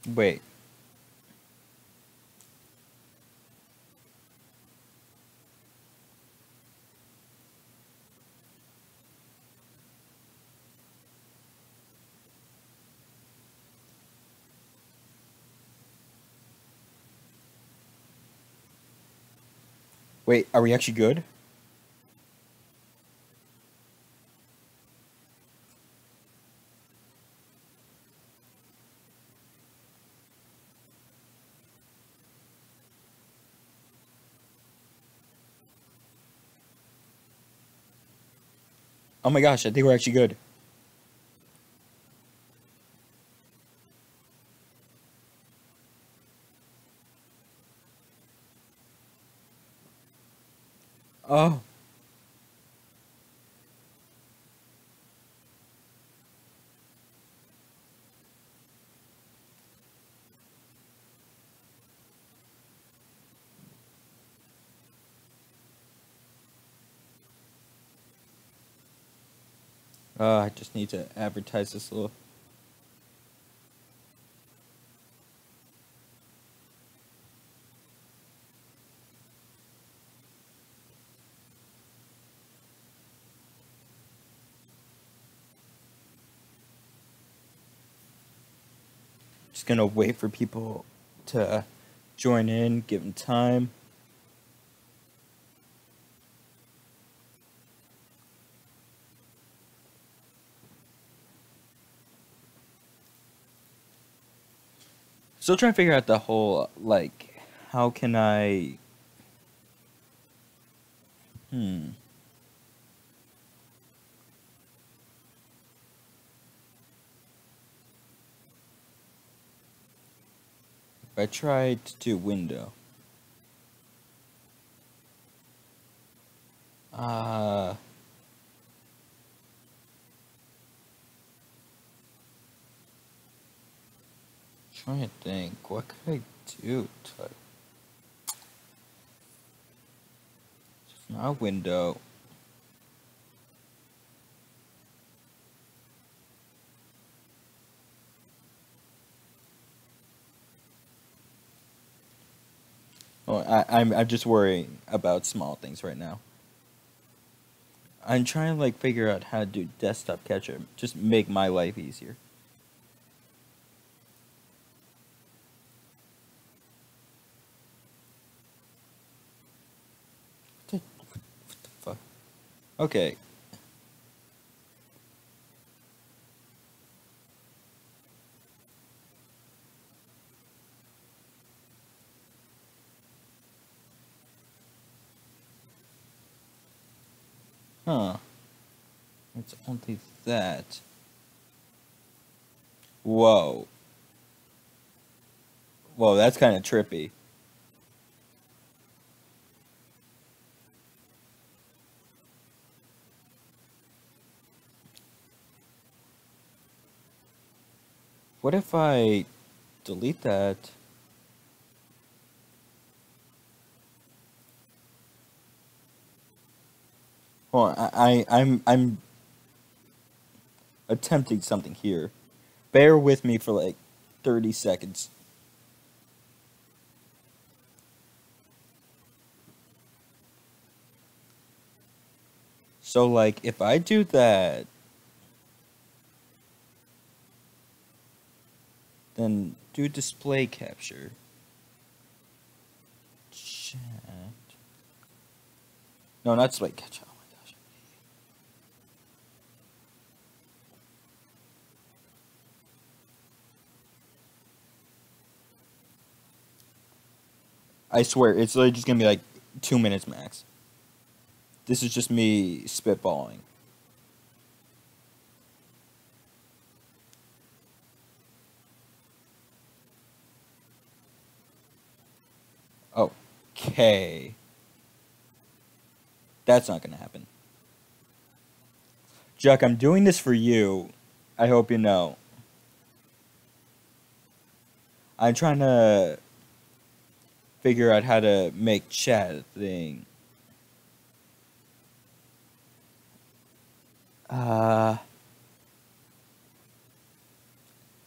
Wait. Wait, are we actually good? Oh my gosh, I think we're actually good. Oh. I just need to advertise this a little. Just gonna wait for people to join in, give them time. Still trying to figure out the whole, like, how can I. Hmm. If I try to do window. Uh. Trying to think. What could I do? It's not a window. Oh, I'm just worrying about small things right now. I'm trying to like figure out how to do desktop capture. Just make my life easier. What the fuck? Okay. Huh. It's only that. Whoa. Whoa, that's kind of trippy. What if I delete that? Hold on, I'm attempting something here. Bear with me for like 30 seconds. So like if I do that, then do display capture. Chat. No, not display capture. Oh my gosh. I swear, it's literally just gonna be like 2 minutes max. This is just me spitballing. Okay. That's not gonna happen. Chuck, I'm doing this for you. I hope you know. I'm trying to figure out how to make chat a thing. Uh,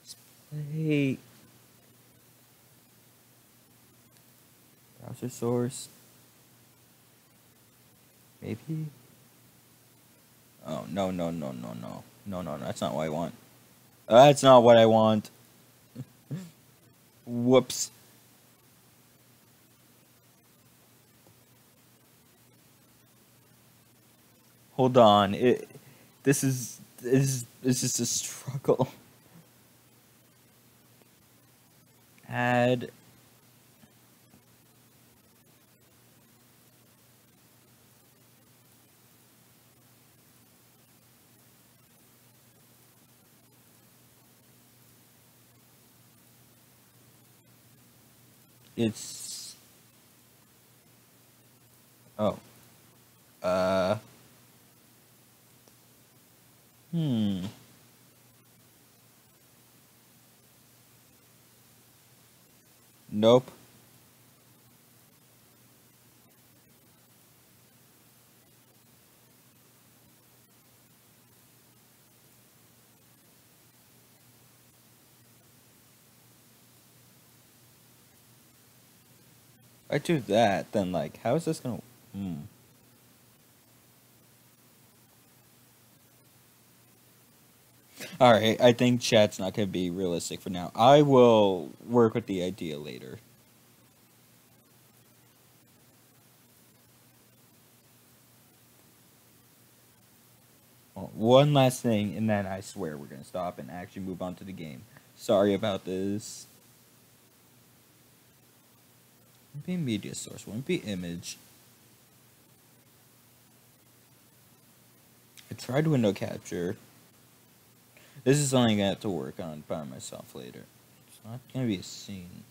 display Browser source. Maybe. Oh no no no no no no no! That's not what I want. That's not what I want. Whoops. Hold on. This is a struggle. Add. It's. Oh. Uh. Hmm. Nope. If I do that, then like, how is this gonna? Hmm. All right. I think chat's not gonna be realistic for now. I will work with the idea later. Well, one last thing, and then I swear we're gonna stop and actually move on to the game. Sorry about this. Won't be media source. Won't be image. I tried window capture. This is something I have to work on by myself later. It's not gonna be a scene.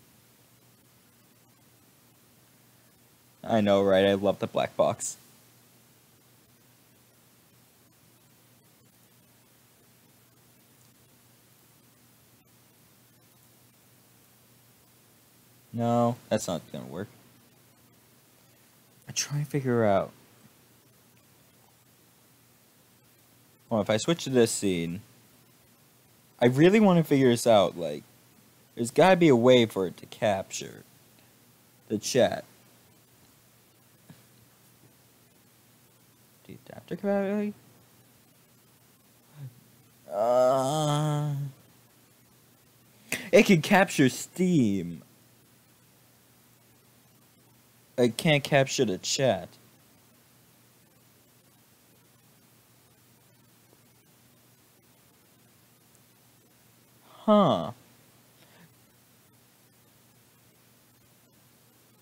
I know, right? I love the black box. No, that's not gonna work. I try and figure out. Well, if I switch to this scene, I really want to figure this out. Like, there's gotta be a way for it to capture the chat. The adapter compatibility? It can capture Steam. It can't capture the chat. Huh.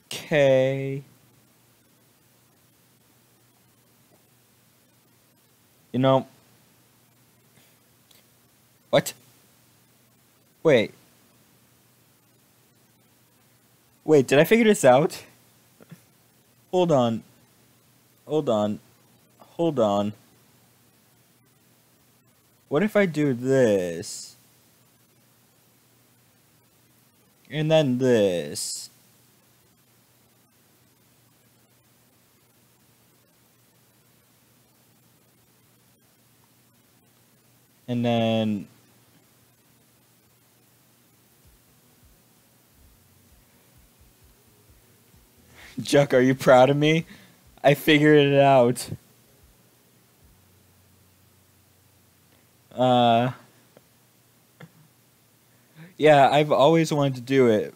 Okay. You know. What? Wait. Wait, did I figure this out? Hold on. Hold on. Hold on. What if I do this? And then this. And then Juck, are you proud of me? I figured it out. Uh Yeah, I've always wanted to do it.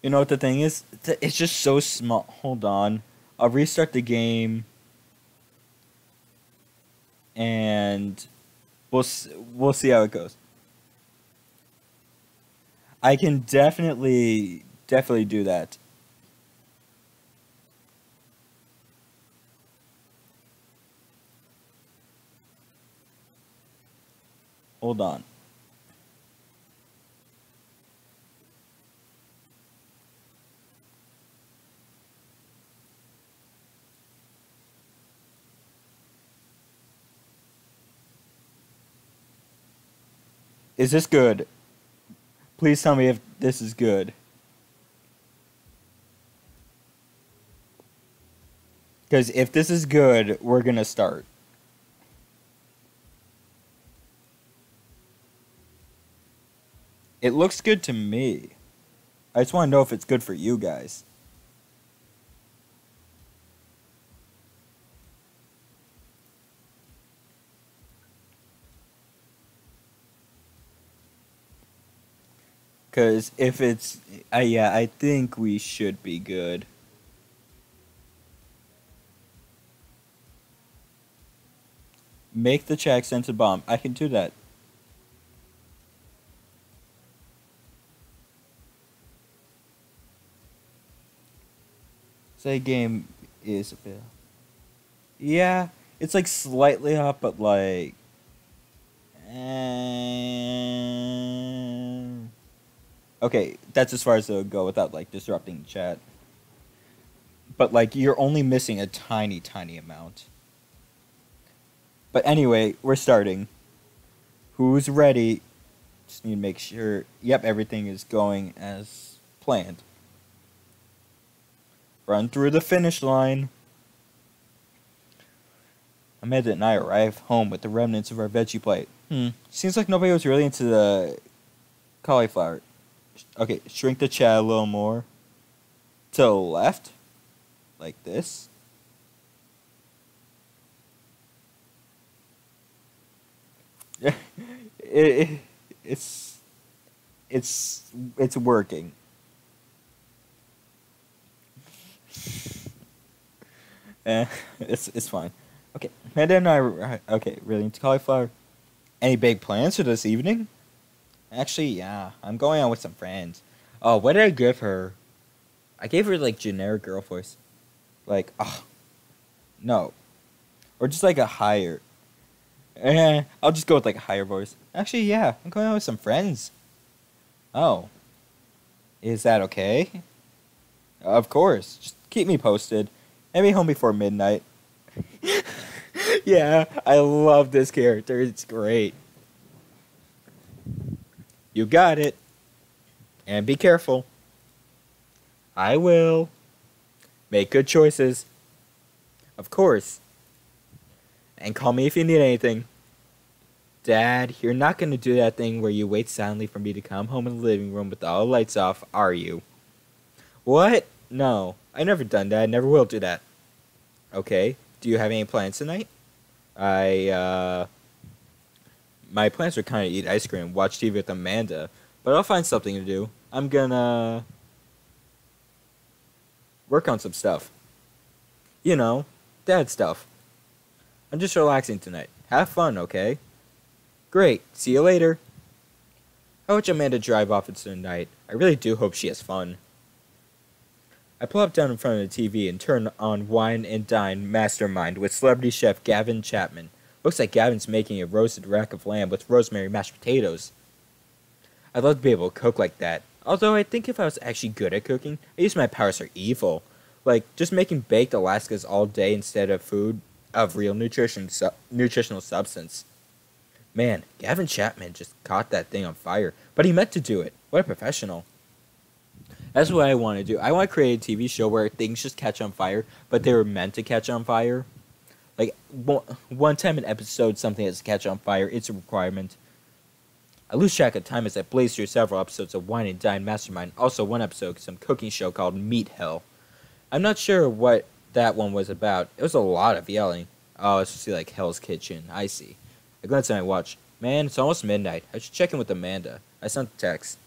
You know what the thing is? It's just so small. Hold on. I'll restart the game and we'll see how it goes. I can definitely do that. Hold on. Is this good? Please tell me if this is good. Because if this is good, we're gonna start. It looks good to me. I just want to know if it's good for you guys. Because if it's... yeah, I think we should be good. Make the check sent to bomb. I can do that. Say game is a bit... Yeah, it's like slightly up, but like... Okay, that's as far as it'll go without like disrupting chat. But like you're only missing a tiny, tiny amount. But anyway, we're starting. Who's ready? Just need to make sure. Yep, everything is going as planned. Run through the finish line. Amanda and I arrive home with the remnants of our veggie plate. Seems like nobody was really into the cauliflower. Okay, shrink the chat a little more. To the left. Like this. It's working. It's fine. Okay, Amanda and I. Okay, really into cauliflower. Any big plans for this evening? Actually, yeah, I'm going out with some friends. Oh, what did I give her? I gave her like generic girl voice, like no, or just like a higher. I'll just go with like a higher voice. Actually, yeah, I'm going out with some friends. Oh, is that okay? Of course. Just keep me posted. Maybe home before midnight. Yeah, I love this character. It's great. You got it. And be careful. I will. Make good choices. Of course. And call me if you need anything. Dad, you're not going to do that thing where you wait silently for me to come home in the living room with all the lights off, are you? What? No, I've never done that. I never will do that. Okay, do you have any plans tonight? My plans are kind of eat ice cream, watch TV with Amanda, but I'll find something to do. I'm gonna work on some stuff. You know, dad stuff. I'm just relaxing tonight. Have fun, okay? Great, see you later. I watch Amanda drive off into the night. I really do hope she has fun. I pull up down in front of the TV and turn on Wine and Dine Mastermind with celebrity chef Gavin Chapman. Looks like Gavin's making a roasted rack of lamb with rosemary mashed potatoes. I'd love to be able to cook like that. Although I think if I was actually good at cooking, I use my powers for evil. Like, just making baked Alaskas all day instead of food of real nutritional substance. Man, Gavin Chapman just caught that thing on fire. But he meant to do it. What a professional. That's what I want to do. I want to create a TV show where things just catch on fire, but they were meant to catch on fire. Like, one time an episode, something has to catch on fire. It's a requirement. I lose track of time as I blaze through several episodes of Wine and Dine Mastermind. Also, one episode of some cooking show called Meat Hell. I'm not sure what that one was about. It was a lot of yelling. Oh, it's supposed to be like Hell's Kitchen. I see. I glance at my watch. Man, it's almost midnight. I should check in with Amanda. I sent a text.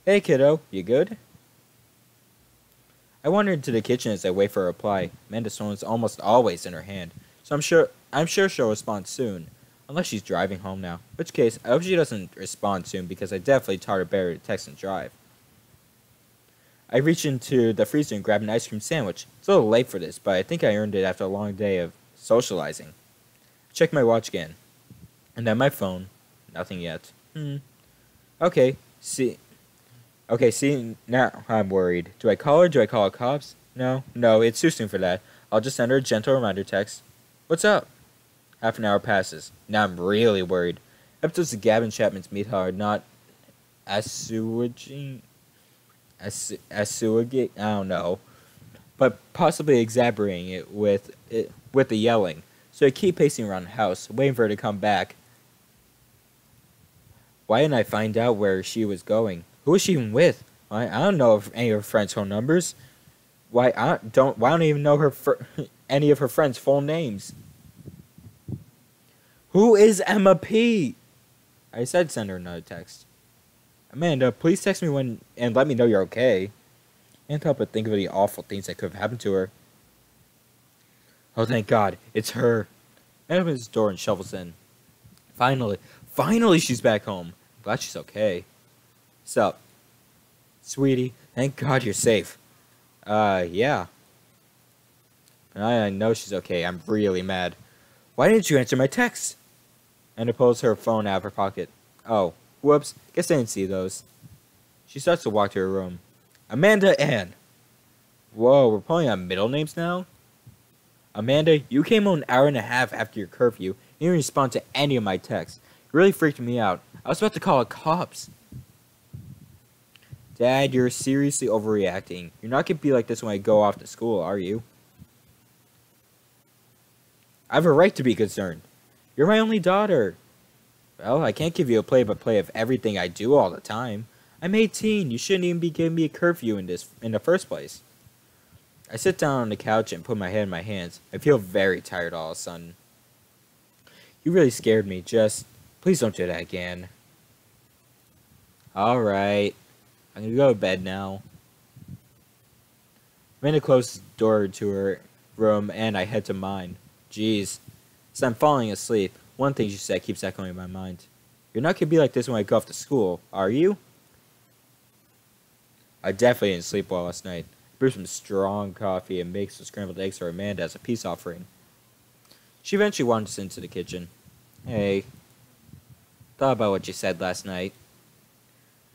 Hey, kiddo. You good? I wander into the kitchen as I wait for a reply. Amanda's phone is almost always in her hand, so I'm sure she'll respond soon, unless she's driving home now. In which case, I hope she doesn't respond soon because I definitely taught her better to text and drive. I reach into the freezer and grab an ice cream sandwich. It's a little late for this, but I think I earned it after a long day of socializing. I check my watch again, and then my phone. Nothing yet. Okay, see, now I'm worried. Do I call her? Do I call the cops? No, it's too soon for that. I'll just send her a gentle reminder text. What's up? Half an hour passes. Now I'm really worried. Episodes of Gavin Chapman's Meat Hell are not assuaging. I don't know. But possibly exaggerating it with the yelling. So I keep pacing around the house, waiting for her to come back. Why didn't I find out where she was going? Who was she even with? I don't know if any of her friends' phone numbers. Why I don't even know any of her friends' full names. Who is Emma P? I said send her another text. Amanda, please text me when and let me know you're okay. I can't help but think of the awful things that could have happened to her. Oh, thank God, it's her. Amanda opens the door and shovels in. Finally, she's back home. I'm glad she's okay. Sup, sweetie? Thank God you're safe. Yeah. I know she's okay. I'm really mad. Why didn't you answer my text? Amanda pulls her phone out of her pocket. Oh, whoops. Guess I didn't see those. She starts to walk to her room. Amanda Ann. Whoa, we're pulling out middle names now? Amanda, you came home an hour and a half after your curfew. You didn't respond to any of my texts. It really freaked me out. I was about to call the cops. Dad, you're seriously overreacting. You're not going to be like this when I go off to school, are you? I have a right to be concerned. You're my only daughter. Well, I can't give you a play-by-play of everything I do all the time. I'm 18. You shouldn't even be giving me a curfew in the first place. I sit down on the couch and put my head in my hands. I feel very tired all of a sudden. You really scared me. Please don't do that again. Alright. I'm gonna go to bed now. Amanda closes the door to her room and I head to mine. Jeez. As I'm falling asleep, one thing she said keeps echoing in my mind. You're not gonna be like this when I go off to school, are you? I definitely didn't sleep well last night. I brewed some strong coffee and baked some scrambled eggs for Amanda as a peace offering. She eventually wandered us into the kitchen. Hey. Thought about what you said last night.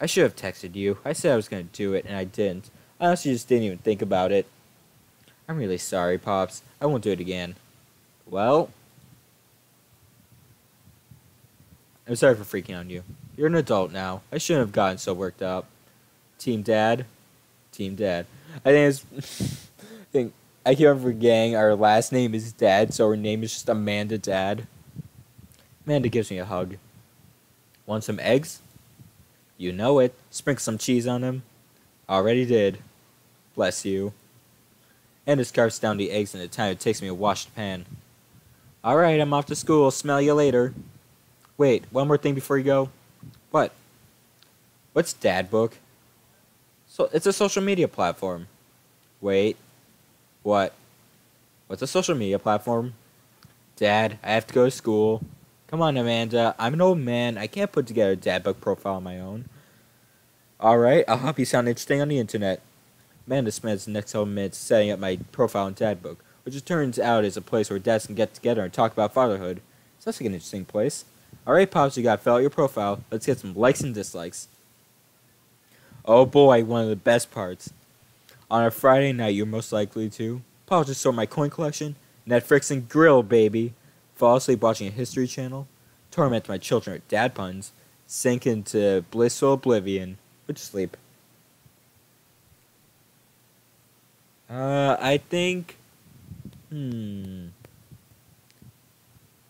I should have texted you. I said I was going to do it, and I didn't. I honestly just didn't even think about it. I'm really sorry, Pops. I won't do it again. Well, I'm sorry for freaking on you. You're an adult now. I shouldn't have gotten so worked up. Team Dad? Team Dad. I keep on forgetting our last name is Dad, so her name is just Amanda Dad. Amanda gives me a hug. Want some eggs? You know it. Sprinkle some cheese on them. Already did. Bless you. And scarfs down the eggs in the time it takes me to wash the pan. Alright, I'm off to school. Smell you later. Wait, one more thing before you go. What? What's Dad Book? So it's a social media platform. Wait. What? What's a social media platform? Dad, I have to go to school. Come on, Amanda. I'm an old man. I can't put together a Dad Book profile on my own. Alright, I'll help you sound interesting on the internet. Amanda spends the next couple minutes setting up my profile on Dad Book, which it turns out is a place where dads can get together and talk about fatherhood. So that's like an interesting place. Alright, Pops, you gotta fill out your profile. Let's get some likes and dislikes. Oh boy, one of the best parts. On a Friday night, you're most likely to Pops just sort my coin collection, Netflix and grill, baby. Fall asleep watching a History Channel, torment my children with dad puns, sink into blissful oblivion, or just sleep. I think, if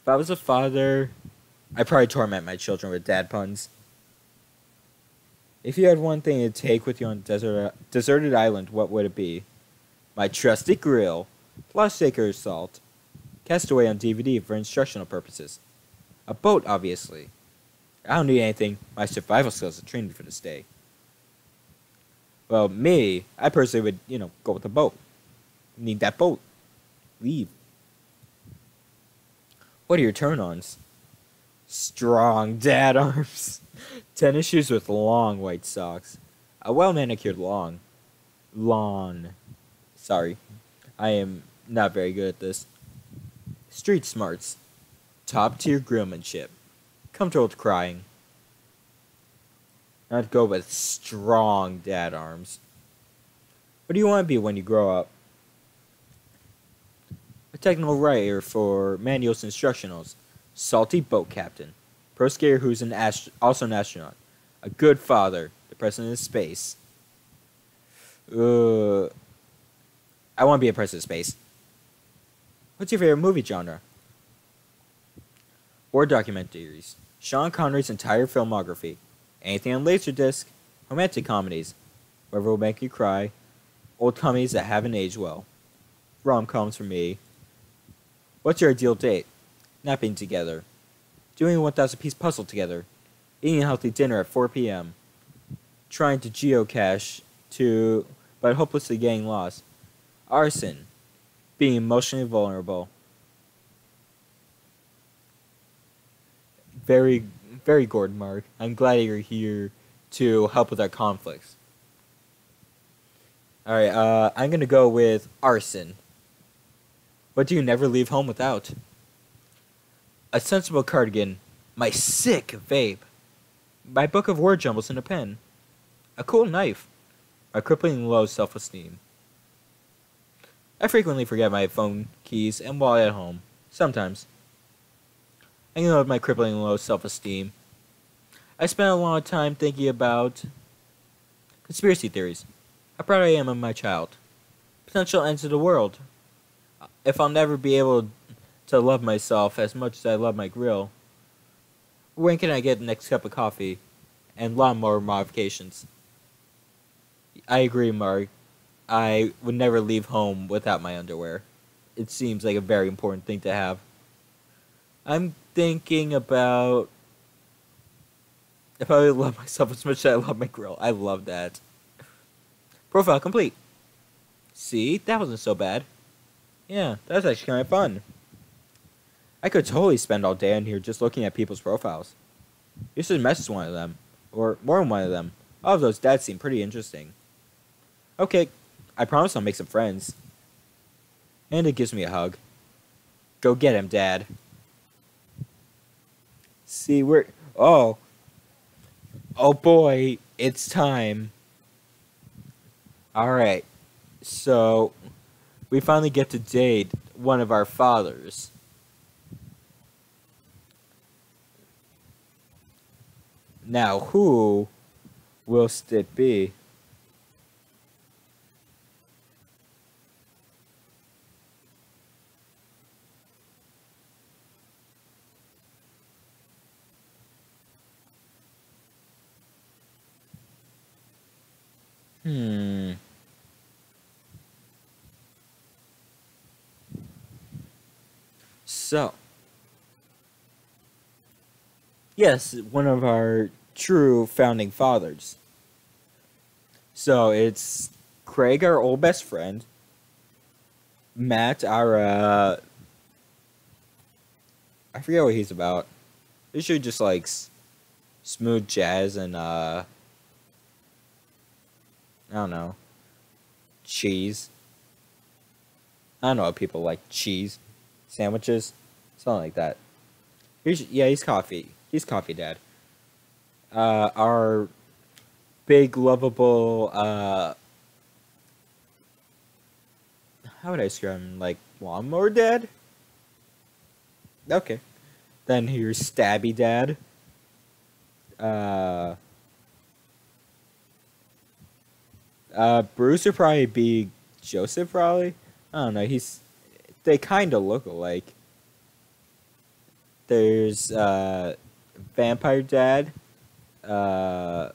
I was a father, I'd probably torment my children with dad puns. If you had one thing to take with you on a deserted island, what would it be? My trusty grill, plus shaker of salt, Castaway on DVD for instructional purposes. A boat, obviously. I don't need anything. My survival skills have trained me for this day. Well, me, I personally would, go with a boat. Need that boat. Leave. What are your turn-ons? Strong dad arms. Tennis shoes with long white socks. A well-manicured lawn. Sorry. I am not very good at this. Street smarts. Top-tier grillmanship. Comfortable with crying. I'd go with strong dad arms. What do you want to be when you grow up? A technical writer for manuals and instructionals. Salty boat captain. Pro skater who's also an astronaut. A good father. The president of space. I want to be a president of space. What's your favorite movie genre? War documentaries. Sean Connery's entire filmography. Anything on Laserdisc, romantic comedies, whatever will make you cry, old comedies that haven't aged well, rom-coms for me. What's your ideal date? Napping together, doing a 1,000-piece puzzle together, eating a healthy dinner at 4 p.m., trying to geocache but hopelessly getting lost, arson, being emotionally vulnerable. Very, very Gordon, Mark. I'm glad you're here to help with our conflicts. Alright, I'm gonna go with arson. What do you never leave home without? A sensible cardigan, my sick vape, my book of word jumbles and a pen, a cool knife, my crippling low self-esteem. I frequently forget my phone keys and wallet at home. Sometimes. I know of my crippling low self-esteem. I spent a lot of time thinking about conspiracy theories. How proud I am of my child. Potential ends of the world. If I'll never be able to love myself as much as I love my grill, when can I get the next cup of coffee? And lawnmower modifications. I agree, Mark. I would never leave home without my underwear. It seems like a very important thing to have. I'm thinking about if I would love myself as much as I love my grill. I love that. Profile complete. See, that wasn't so bad. Yeah, that's actually kind of fun. I could totally spend all day in here just looking at people's profiles. You should message one of them, or more than one of them. All of those dads seem pretty interesting. Okay, I promise I'll make some friends. And it gives me a hug. Go get him, Dad. See, oh boy, it's time. Alright, so we finally get to date one of our fathers. Now, who will it be? So, yes, one of our true founding fathers. So it's Craig, our old best friend, Matt, our I forget what he's about. He should just smooth jazz and I don't know, cheese. I don't know what people like, cheese, sandwiches, something like that. He's coffee. He's coffee dad. Our big lovable how would I describe him? Like lawnmower dad? Okay. Then here's Stabby Dad. Bruce would probably be Joseph, probably. I don't know. They kind of look alike. There's Vampire Dad. I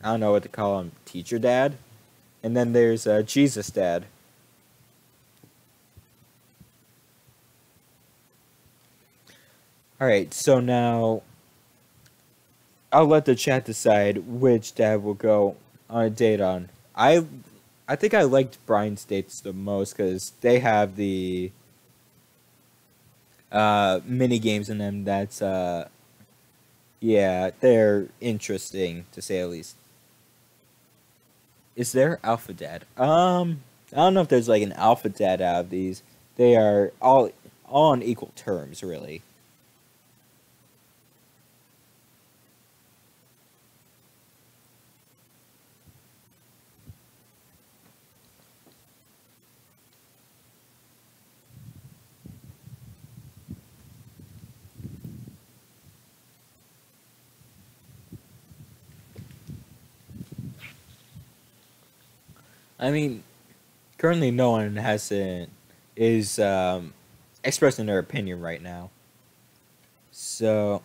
don't know what to call him. Teacher Dad. And then there's Jesus Dad. Alright, so now I'll let the chat decide which dad will go on a date on. I think I liked Brian's dates the most because they have the mini games in them that's yeah, they're interesting to say the least. Is there Alpha Dad? I don't know if there's like an Alpha Dad out of these. They are all on equal terms, really. I mean, currently no one hasn't is expressing their opinion right now. So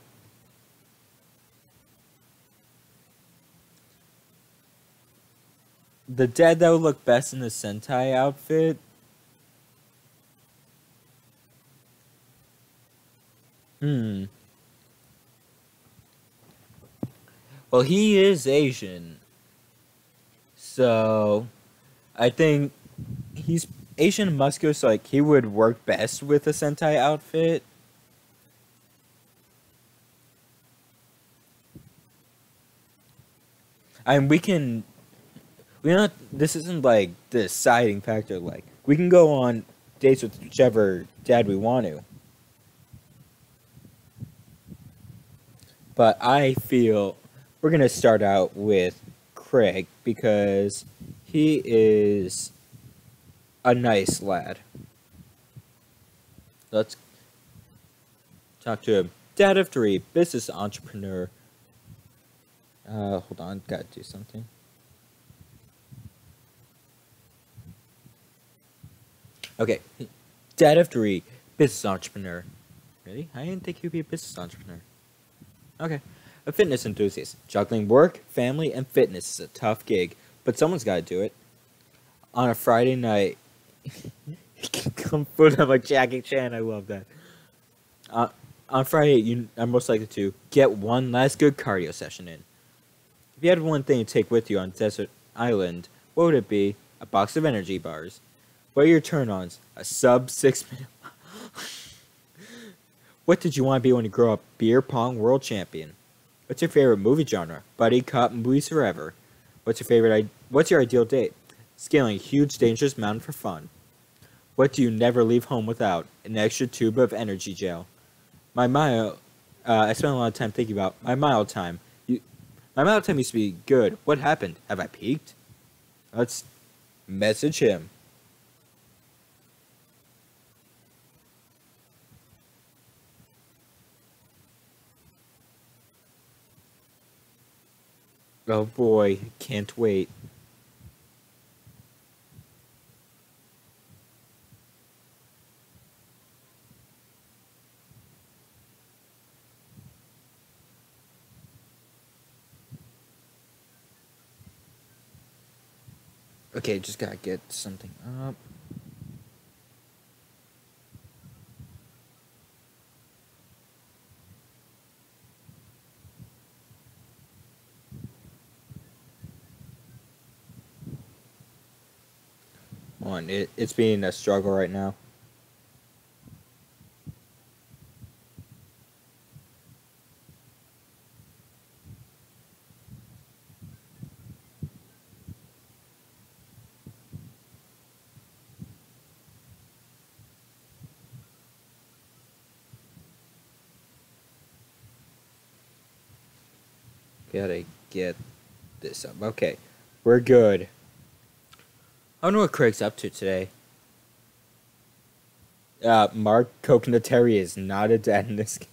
the dad that would look best in the Sentai outfit. Hmm. Well, he is Asian, so I think he's Asian and muscular, so like he would work best with a Sentai outfit. I mean, we not. This isn't like the deciding factor. Like we can go on dates with whichever dad we want to, but I feel we're gonna start out with Craig because he is a nice lad. Let's talk to him. Dad of three, business entrepreneur. Hold on, gotta do something. Okay, dad of three, business entrepreneur. Really? I didn't think he'd be a business entrepreneur. Okay. A fitness enthusiast. Juggling work, family, and fitness is a tough gig, but someone's got to do it. On a Friday night, he can come foot up like Jackie Chan. I love that. Uh, on Friday, you are most likely to get one last good cardio session in. If you had one thing to take with you on Desert Island, what would it be? A box of energy bars. What are your turn-ons? A sub 6 minute. What did you want to be when you grow up? Beer pong world champion. What's your favorite movie genre? Buddy cop movies forever. What's your ideal date? Scaling a huge dangerous mountain for fun. What do you never leave home without? An extra tube of energy gel. I spent a lot of time thinking about my mile time. My mile time used to be good. What happened? Have I peaked? Let's message him. Oh boy, can't wait. Okay, just gotta get something up. It's being a struggle right now. Gotta get this up. Okay, we're good. I wonder what Craig's up to today. Mark Coconut Terry is not a dad in this game.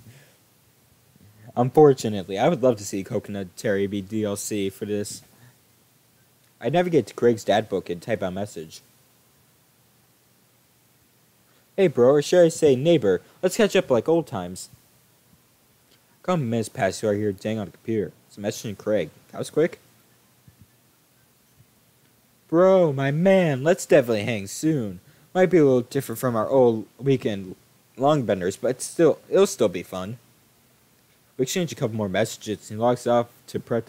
Unfortunately, I would love to see Coconut Terry be DLC for this. I'd navigate to Craig's dad book and type a message. Hey bro, or should I say neighbor, let's catch up like old times. Couple minutes past you are here dang on the computer. It's messaging Craig. That was quick. Bro, my man, let's definitely hang soon. Might be a little different from our old weekend long benders, but it'll still be fun. We exchange a couple more messages and he logs off to prep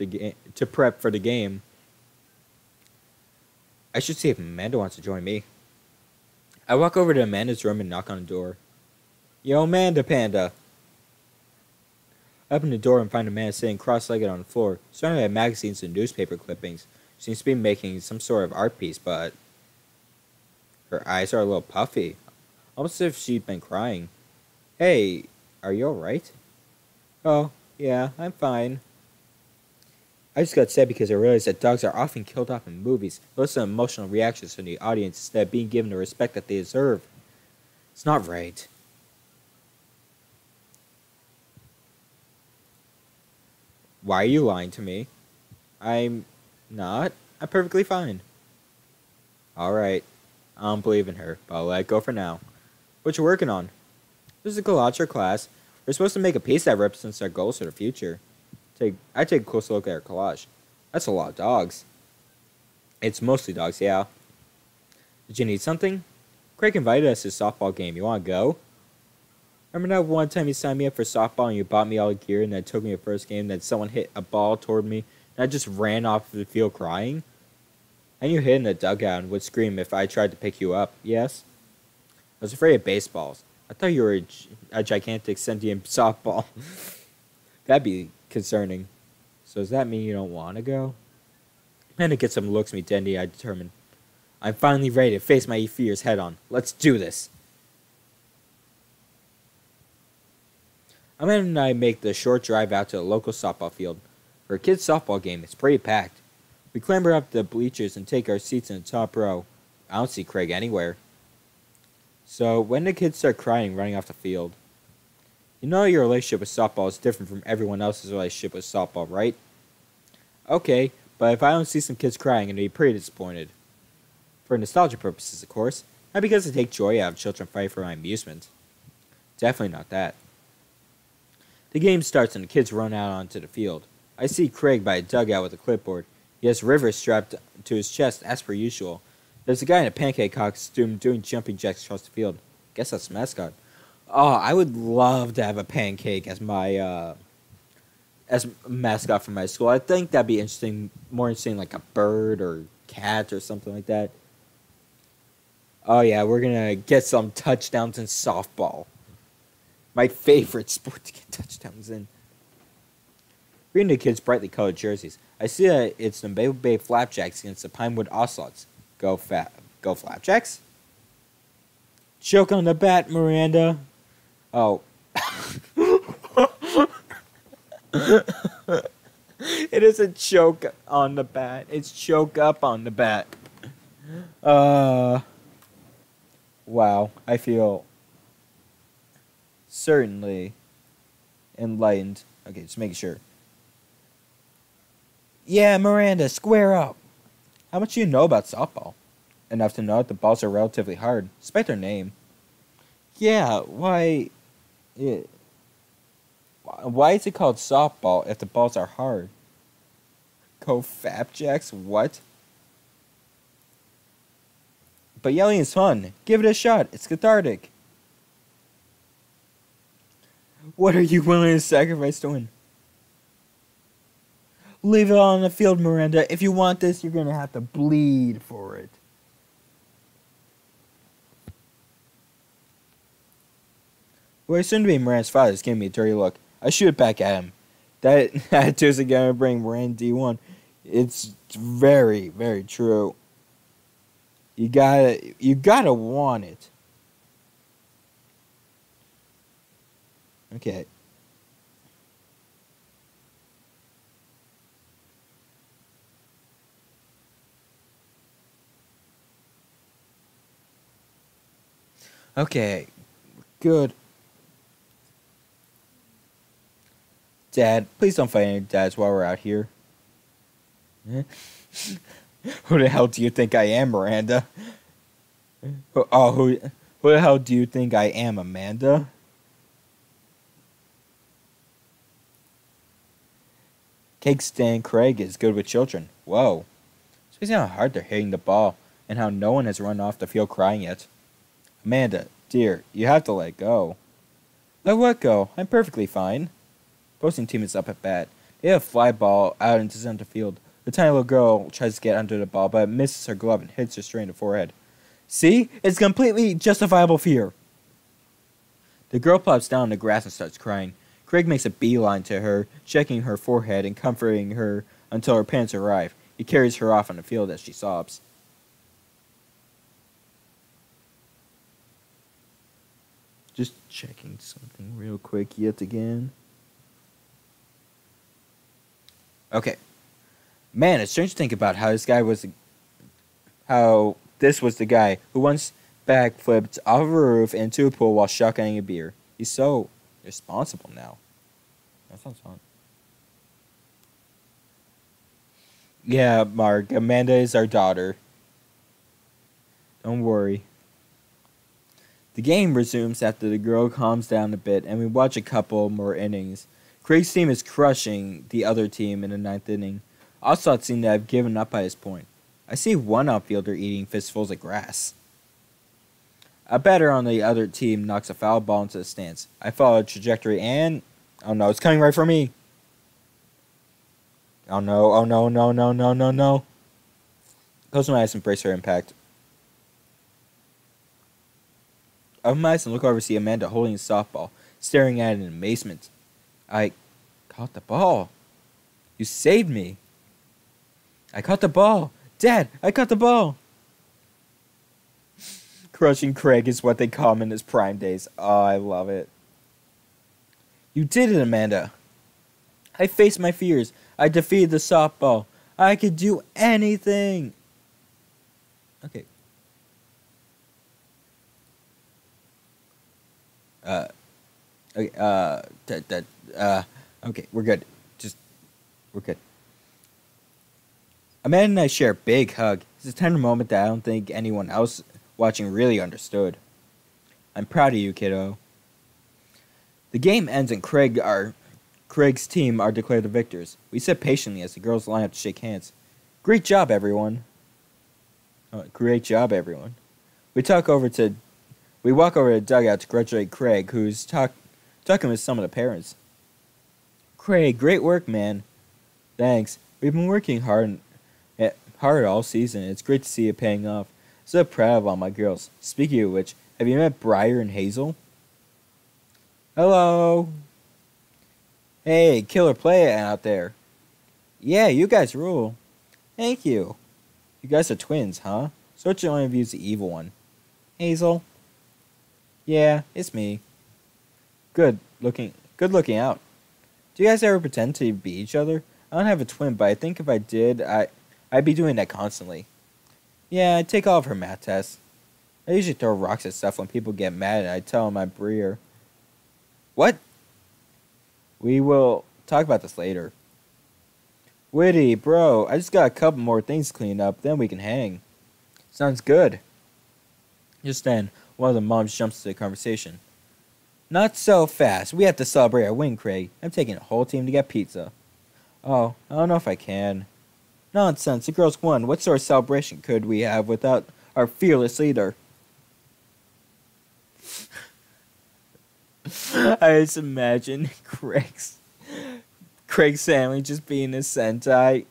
for the game. I should see if Amanda wants to join me. I walk over to Amanda's room and knock on the door. Yo, Amanda Panda. I open the door and find Amanda sitting cross-legged on the floor, surrounded by magazines and newspaper clippings. She seems to be making some sort of art piece, but her eyes are a little puffy, almost as if she'd been crying. Hey, are you alright? Oh, yeah, I'm fine. I just got sad because I realized that dogs are often killed off in movies. Listen to emotional reactions from the audience instead of being given the respect that they deserve. It's not right. Why are you lying to me? I'm not. I'm perfectly fine. Alright. I don't believe in her, but I'll let it go for now. What you working on? This is a collage class. We're supposed to make a piece that represents our goals for the future. I take a close look at our collage. That's a lot of dogs. It's mostly dogs, yeah. Did you need something? Craig invited us to a softball game. You want to go? Remember that one time you signed me up for softball and you bought me all the gear and then took me to the first game and then someone hit a ball toward me and I just ran off the field crying? And you hid in the dugout and would scream if I tried to pick you up, yes? I was afraid of baseballs. I thought you were a gigantic sentient softball. That'd be concerning. So does that mean you don't want to go? Amanda gets some looks at me dead I determined. I'm finally ready to face my fears head on. Let's do this. Amanda and I make the short drive out to the local softball field. For a kids' softball game, it's pretty packed. We clamber up the bleachers and take our seats in the top row. I don't see Craig anywhere. So, when the kids start crying running off the field? You know your relationship with softball is different from everyone else's relationship with softball, right? Okay, but if I don't see some kids crying, I'm going to be pretty disappointed. For nostalgia purposes, of course. Not because I take joy out of children fighting for my amusement. Definitely not that. The game starts and the kids run out onto the field. I see Craig by a dugout with a clipboard. He has Rivers strapped to his chest as per usual. There's a guy in a pancake costume doing jumping jacks across the field. Guess that's the mascot. Oh, I would love to have a pancake as my as mascot for my school. I think that'd be interesting, more interesting like a bird or cat or something like that. Oh yeah, we're gonna get some touchdowns in softball. My favorite sport to get touchdowns in. Reading the kids' brightly colored jerseys, I see that it's the Bay Flapjacks against the Pinewood Ocelots. Go Flapjacks? Choke on the bat, Miranda. Oh. It isn't choke on the bat. It's choke up on the bat. Wow. I feel certainly enlightened. Okay, just making sure. Yeah, Miranda, square up. How much do you know about softball? Enough to know that the balls are relatively hard, despite their name. Yeah, why is it called softball if the balls are hard? Go Flapjacks, what? But yelling is fun. Give it a shot. It's cathartic. What are you willing to sacrifice to win? Leave it on the field, Miranda. If you want this, you're going to have to bleed for it. Well, soon to be Miranda's father is giving me a dirty look. I shoot it back at him. That attitude's going to bring Miranda D1. It's very, very true. You gotta want it. Okay. Okay. Good. Dad, please don't fight any dads while we're out here. Who the hell do you think I am, Miranda? Oh, who the hell do you think I am, Amanda? Cake stand Craig is good with children. Whoa. It's amazing how hard they're hitting the ball, and how no one has run off the field crying yet. Amanda, dear, you have to let go. Let what go? I'm perfectly fine. Posting team is up at bat. They have a fly ball out into center field. The tiny little girl tries to get under the ball, but misses her glove and hits her straight in the forehead. See? It's completely justifiable fear. The girl plops down on the grass and starts crying. Craig makes a beeline to her, checking her forehead and comforting her until her parents arrive. He carries her off on the field as she sobs. Just checking something real quick yet again. Okay. Man, it's strange to think about how this was the guy who once backflipped off of a roof into a pool while shotgunning a beer. He's so responsible now. That sounds fun. Yeah, Mark, Amanda is our daughter. Don't worry. The game resumes after the girl calms down a bit, and we watch a couple more innings. Craig's team is crushing the other team in the ninth inning. Ocelot seemed to have given up by this point. I see one outfielder eating fistfuls of grass. A batter on the other team knocks a foul ball into the stands. I follow a trajectory and... Oh no, it's coming right for me. Oh no, oh no, no, no, no, no, no. Close my eyes and brace for impact. Open my eyes and look over to see Amanda holding a softball, staring at it in amazement. I caught the ball. You saved me. I caught the ball. Dad, I caught the ball. Crushing Craig is what they call him in his prime days. Oh, I love it. You did it, Amanda. I faced my fears. I defeated the softball. I could do anything. Okay. Okay, we're good. We're good. Amanda and I share a big hug. It's a tender moment that I don't think anyone else watching really understood. I'm proud of you, kiddo. The game ends and Craig's team are declared the victors. We sit patiently as the girls line up to shake hands. Great job, everyone. Great job, everyone. We walk over to the dugout to congratulate Craig, who's talking with some of the parents. Craig, great work, man. Thanks. We've been working hard all season. It's great to see it paying off. So proud of all my girls. Speaking of which, have you met Briar and Hazel? Hello. Hey, killer play out there. Yeah, you guys rule. Thank you. You guys are twins, huh? So which one of you is the evil one? Hazel. Yeah, it's me. Good looking out. Do you guys ever pretend to be each other? I don't have a twin, but I think if I did, I'd be doing that constantly. Yeah, I take all of her math tests. I usually throw rocks at stuff when people get mad and I tell them I'm Briar. What? We will talk about this later. Witty, bro, I just got a couple more things to clean up, then we can hang. Sounds good. Just then, one of the moms jumps to the conversation. Not so fast. We have to celebrate our win, Craig. I'm taking a whole team to get pizza. Oh, I don't know if I can. Nonsense, the girls won. What sort of celebration could we have without our fearless leader? I just imagine Craig's family just being a Sentai.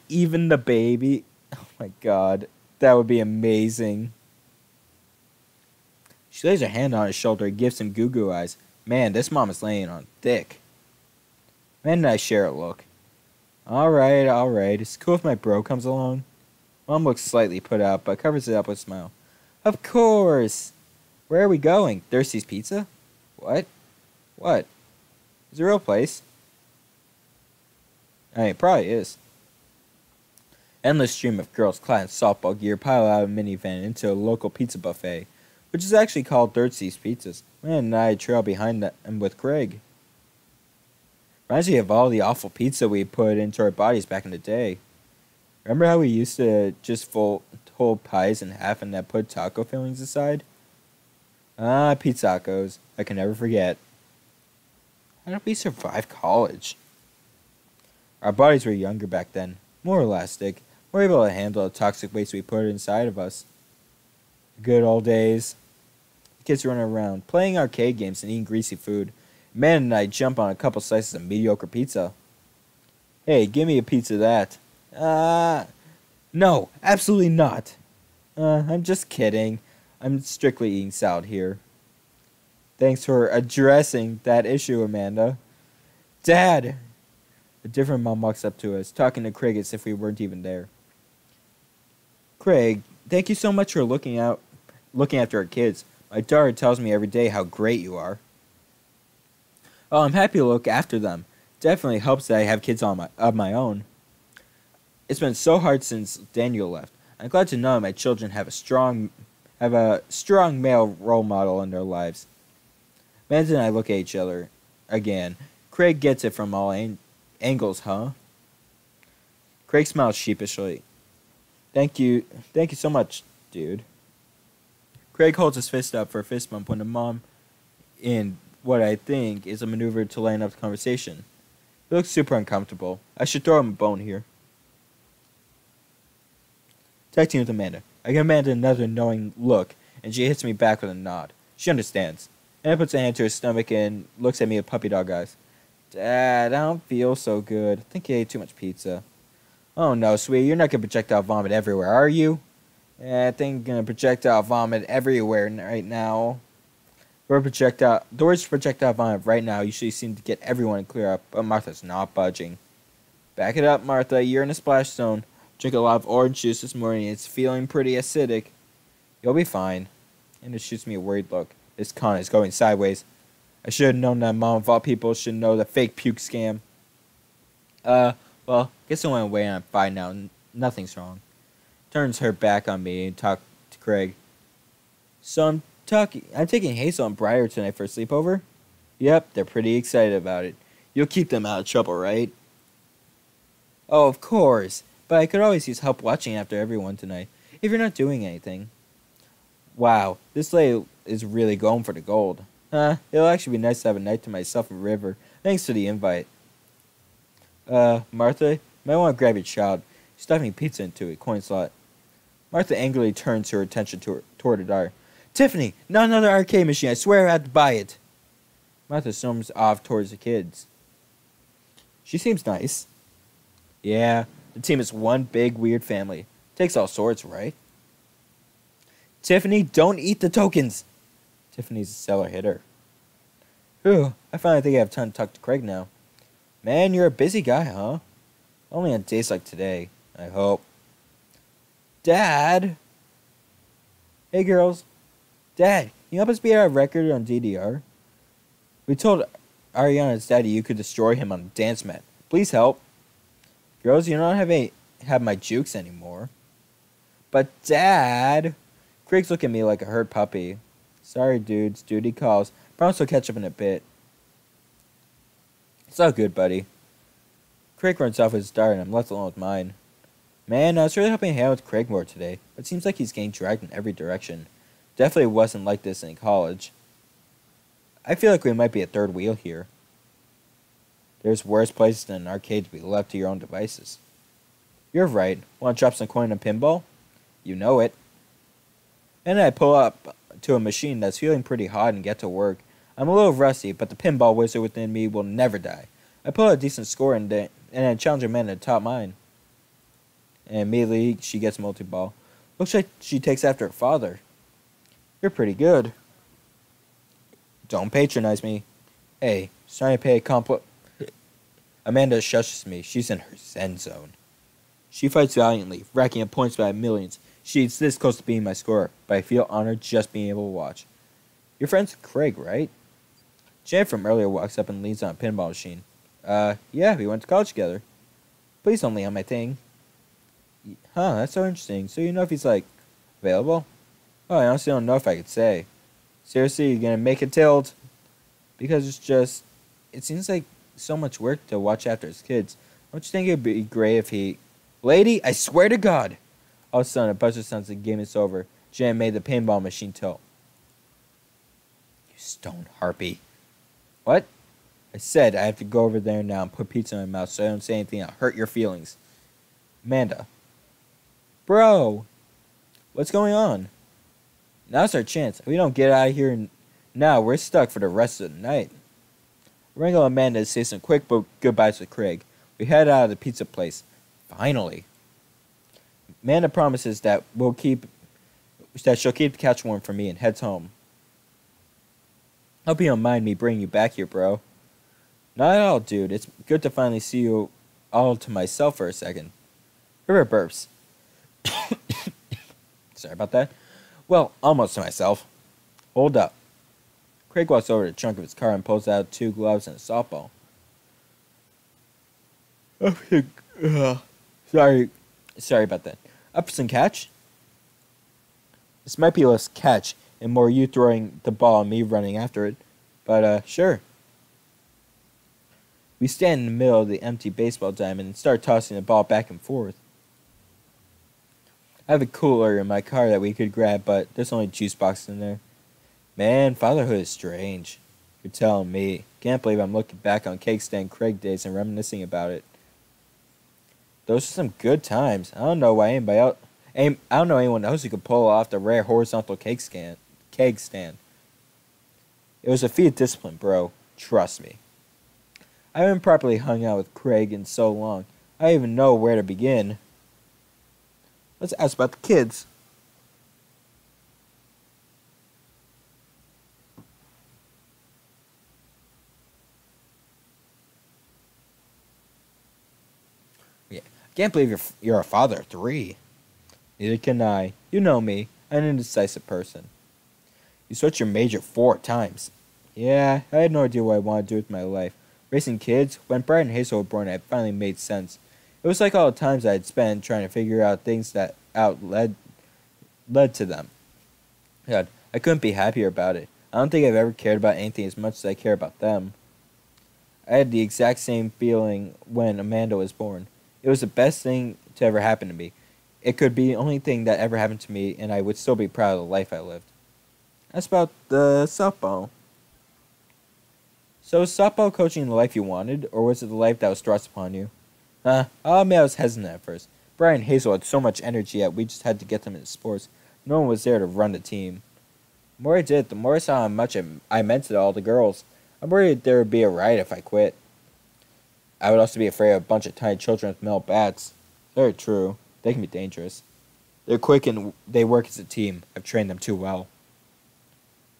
Even the baby. Oh my god. That would be amazing. She lays her hand on his shoulder and gives him goo-goo eyes. Man, this mom is laying on thick. Man and I share a look. Alright. It's cool if my bro comes along. Mom looks slightly put out, but covers it up with a smile. Of course! Where are we going? Thirsty's Pizza? What? Is it a real place? I mean, it probably is. Endless stream of girls clad in softball gear pile out of a minivan into a local pizza buffet, which is actually called Thirsty's Pizzas. Man and I trail behind them with Craig. Reminds me of all the awful pizza we put into our bodies back in the day. Remember how we used to just hold pies in half and then put taco fillings aside? Ah, pizzacos. I can never forget. How did we survive college? Our bodies were younger back then, more elastic, more able to handle the toxic waste we put inside of us. The good old days. The kids running around, playing arcade games and eating greasy food. Man and I jump on a couple slices of mediocre pizza. Hey, give me a piece of that. No, absolutely not. I'm just kidding. I'm strictly eating salad here. Thanks for addressing that issue, Amanda. Dad! A different mom walks up to us, talking to Craig as if we weren't even there. Craig, thank you so much for looking after our kids. My daughter tells me every day how great you are. Oh, I'm happy to look after them. Definitely helps that I have kids of my own. It's been so hard since Daniel left. I'm glad to know my children have a strong male role model in their lives. Amanda and I look at each other again. Craig gets it from all angles, huh? Craig smiles sheepishly. Thank you so much. dude. Craig holds his fist up for a fist bump when the mom, in what I think is a maneuver to line up the conversation. He looks super uncomfortable. I should throw him a bone here. Texting with Amanda. I give Amanda another knowing look, and she hits me back with a nod. She understands. Anna puts a hand to her stomach and looks at me with puppy dog eyes. Dad, I don't feel so good. I think I ate too much pizza. Oh no, sweetie, you're not gonna projectile vomit everywhere, are you? I think I'm gonna projectile vomit everywhere right now. The words projectile vomit right now usually seem to get everyone to clear up, but Martha's not budging. Back it up, Martha. You're in a splash zone. Drink a lot of orange juice this morning. It's feeling pretty acidic. You'll be fine. And it shoots me a worried look. This con is going sideways. I should have known that Mom of all people should know the fake puke scam. Well, guess I went away and I'm fine now. Nothing's wrong. Turns her back on me and talks to Craig. So I'm taking Hazel and Briar tonight for a sleepover? Yep, they're pretty excited about it. You'll keep them out of trouble, right? Oh, of course. But I could always use help watching after everyone tonight, if you're not doing anything. Wow, this lady is really going for the gold. It'll actually be nice to have a night to myself and River. Thanks for the invite. Martha, you might want to grab your child. She's stuffing pizza into a coin slot. Martha angrily turns her attention toward her daughter. Tiffany, not another arcade machine. I swear I had to buy it. Martha storms off towards the kids. She seems nice. Yeah, the team is one big weird family. Takes all sorts, right? Tiffany, don't eat the tokens. Tiffany's a stellar hitter. Whew, I finally think I have time to talk to Craig now. Man, you're a busy guy, huh? Only on days like today, I hope. Dad! Hey, girls. Dad, can you help us beat our record on DDR? We told Ariana's daddy you could destroy him on the dance mat. Please help. Girls, you don't have my jukes anymore. But Dad! Craig's looking at me like a hurt puppy. Sorry, dudes. Duty calls. Promise we'll catch up in a bit. It's all good, buddy. Craig runs off with his daughter and I'm left alone with mine. Man, I was really hoping to hang out with Craig more today, but it seems like he's getting dragged in every direction. Definitely wasn't like this in college. I feel like we might be a third wheel here. There's worse places than an arcade to be left to your own devices. You're right. Want to drop some coin on pinball? You know it. And I pull up to a machine that's feeling pretty hot and get to work. I'm a little rusty, but the pinball wizard within me will never die. I pull out a decent score and I challenge Amanda to top mine. And immediately she gets multi-ball. Looks like she takes after her father. You're pretty good. Don't patronize me. Hey, starting to pay a compliment. Amanda shushes me. She's in her zen zone. She fights valiantly, racking up points by millions. She's this close to being my scorer, but I feel honored just being able to watch. Your friend's Craig, right? Janet from earlier walks up and leans on a pinball machine. Yeah, we went to college together. Please don't lean on my thing. Huh, that's so interesting. So you know if he's, available? Oh, I honestly don't know if I could say. Seriously, you're gonna make it tilt? Because it seems like so much work to watch after his kids. Don't you think it'd be great if he... Lady, I swear to God! All of a sudden, a buzzer sounds like the game is over. Jan made the paintball machine tilt. You stone harpy. What? I said I have to go over there now and put pizza in my mouth so I don't say anything that'll hurt your feelings. Amanda. Bro! What's going on? Now's our chance. If we don't get out of here now, we're stuck for the rest of the night. Wrangle and Amanda say some quick goodbyes with Craig. We head out of the pizza place. Finally. Amanda promises that she'll keep the couch warm for me and heads home. Hope you don't mind me bringing you back here, bro. Not at all, dude. It's good to finally see you all to myself for a second. River burps. Sorry about that. Well, almost to myself. Hold up. Craig walks over to the trunk of his car and pulls out 2 gloves and a softball. Sorry about that. Up for some catch? This might be less catch and more you throwing the ball and me running after it. But, sure. We stand in the middle of the empty baseball diamond and start tossing the ball back and forth. I have a cooler in my car that we could grab, but there's only juice boxes in there. Man, fatherhood is strange. You're telling me. Can't believe I'm looking back on Cake Stand Craig days and reminiscing about it. Those are some good times. I don't know why anybody else. I don't know anyone else who could pull off the rare horizontal cake stand. It was a feat of discipline, bro. Trust me. I haven't properly hung out with Craig in so long. I don't even know where to begin. Let's ask about the kids. Yeah, I can't believe you're a father of 3. Neither can I. You know me. I'm an indecisive person. You switched your major 4 times. Yeah, I had no idea what I wanted to do with my life. Raising kids, when Brian and Hazel were born, it finally made sense. It was like all the times I'd spent trying to figure out things that led to them. God, I couldn't be happier about it. I don't think I've ever cared about anything as much as I care about them. I had the exact same feeling when Amanda was born. It was the best thing to ever happen to me. It could be the only thing that ever happened to me, and I would still be proud of the life I lived. That's about the softball. So was softball coaching the life you wanted, or was it the life that was thrust upon you? I'll admit I was hesitant at first. Brian and Hazel had so much energy that we just had to get them into sports. No one was there to run the team. The more I did, the more I saw how much I meant to all the girls. I'm worried there would be a riot if I quit. I would also be afraid of a bunch of tiny children with metal bats. Very true. They can be dangerous. They're quick and they work as a team. I've trained them too well.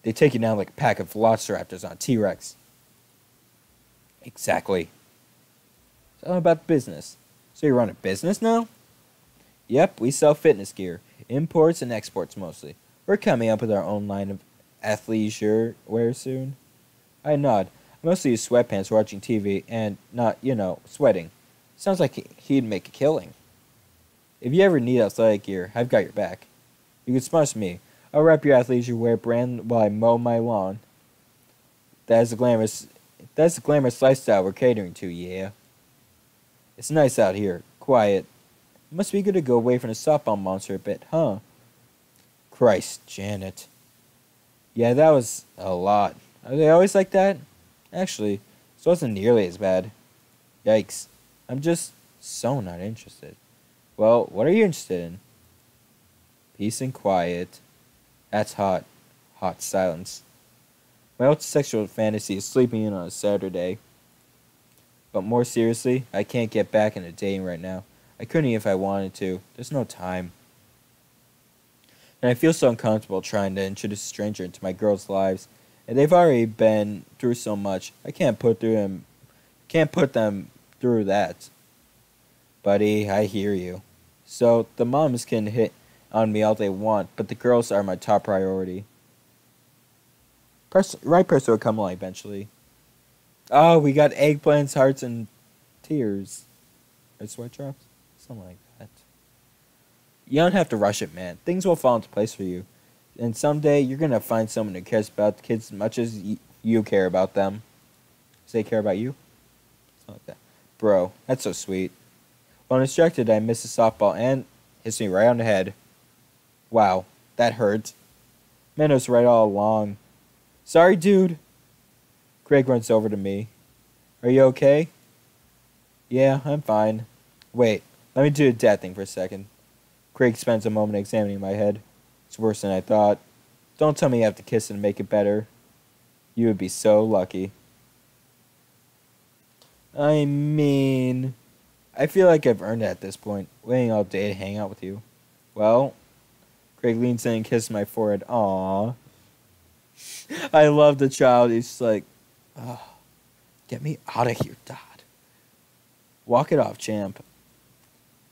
They take you down like a pack of velociraptors on a T-Rex. Exactly. Tell them about business. So you run a business now? Yep, we sell fitness gear. Imports and exports mostly. We're coming up with our own line of athleisure wear soon. I nod. I mostly use sweatpants watching TV and not, sweating. Sounds like he'd make a killing. If you ever need athletic gear, I've got your back. You can sponsor me. I'll rep your athleisure wear brand while I mow my lawn. That's the glamorous lifestyle we're catering to, yeah. It's nice out here. Quiet. It must be good to go away from the softball monster a bit, huh? Christ, Janet. Yeah, that was a lot. Are they always like that? Actually, this wasn't nearly as bad. Yikes. I'm just so not interested. Well, what are you interested in? Peace and quiet. That's hot. Hot silence. My ultra sexual fantasy is sleeping in on a Saturday. But more seriously, I can't get back into dating right now. I couldn't if I wanted to. There's no time. And I feel so uncomfortable trying to introduce a stranger into my girls' lives. And they've already been through so much. I can't put them through that. Buddy, I hear you. So, the moms can hit on me all they want, but the girls are my top priority. Right person will come along eventually. Oh, we got eggplants, hearts, and tears. Or sweat drops? Something like that. You don't have to rush it, man. Things will fall into place for you. And someday, you're going to find someone who cares about the kids as much as you care about them. Does they care about you? Something like that. Bro, that's so sweet. While distracted, I missed a softball and hits me right on the head. Wow, that hurt. Man, it was right all along. Sorry, dude. Craig runs over to me. Are you okay? Yeah, I'm fine. Wait, let me do the dad thing for a second. Craig spends a moment examining my head. It's worse than I thought. Don't tell me you have to kiss it and make it better. You would be so lucky. I mean, I feel like I've earned it at this point, waiting all day to hang out with you. Well, Craig leans in and kisses my forehead. Aww. I love the child. He's just like, oh, get me out of here, Dad. Walk it off, champ.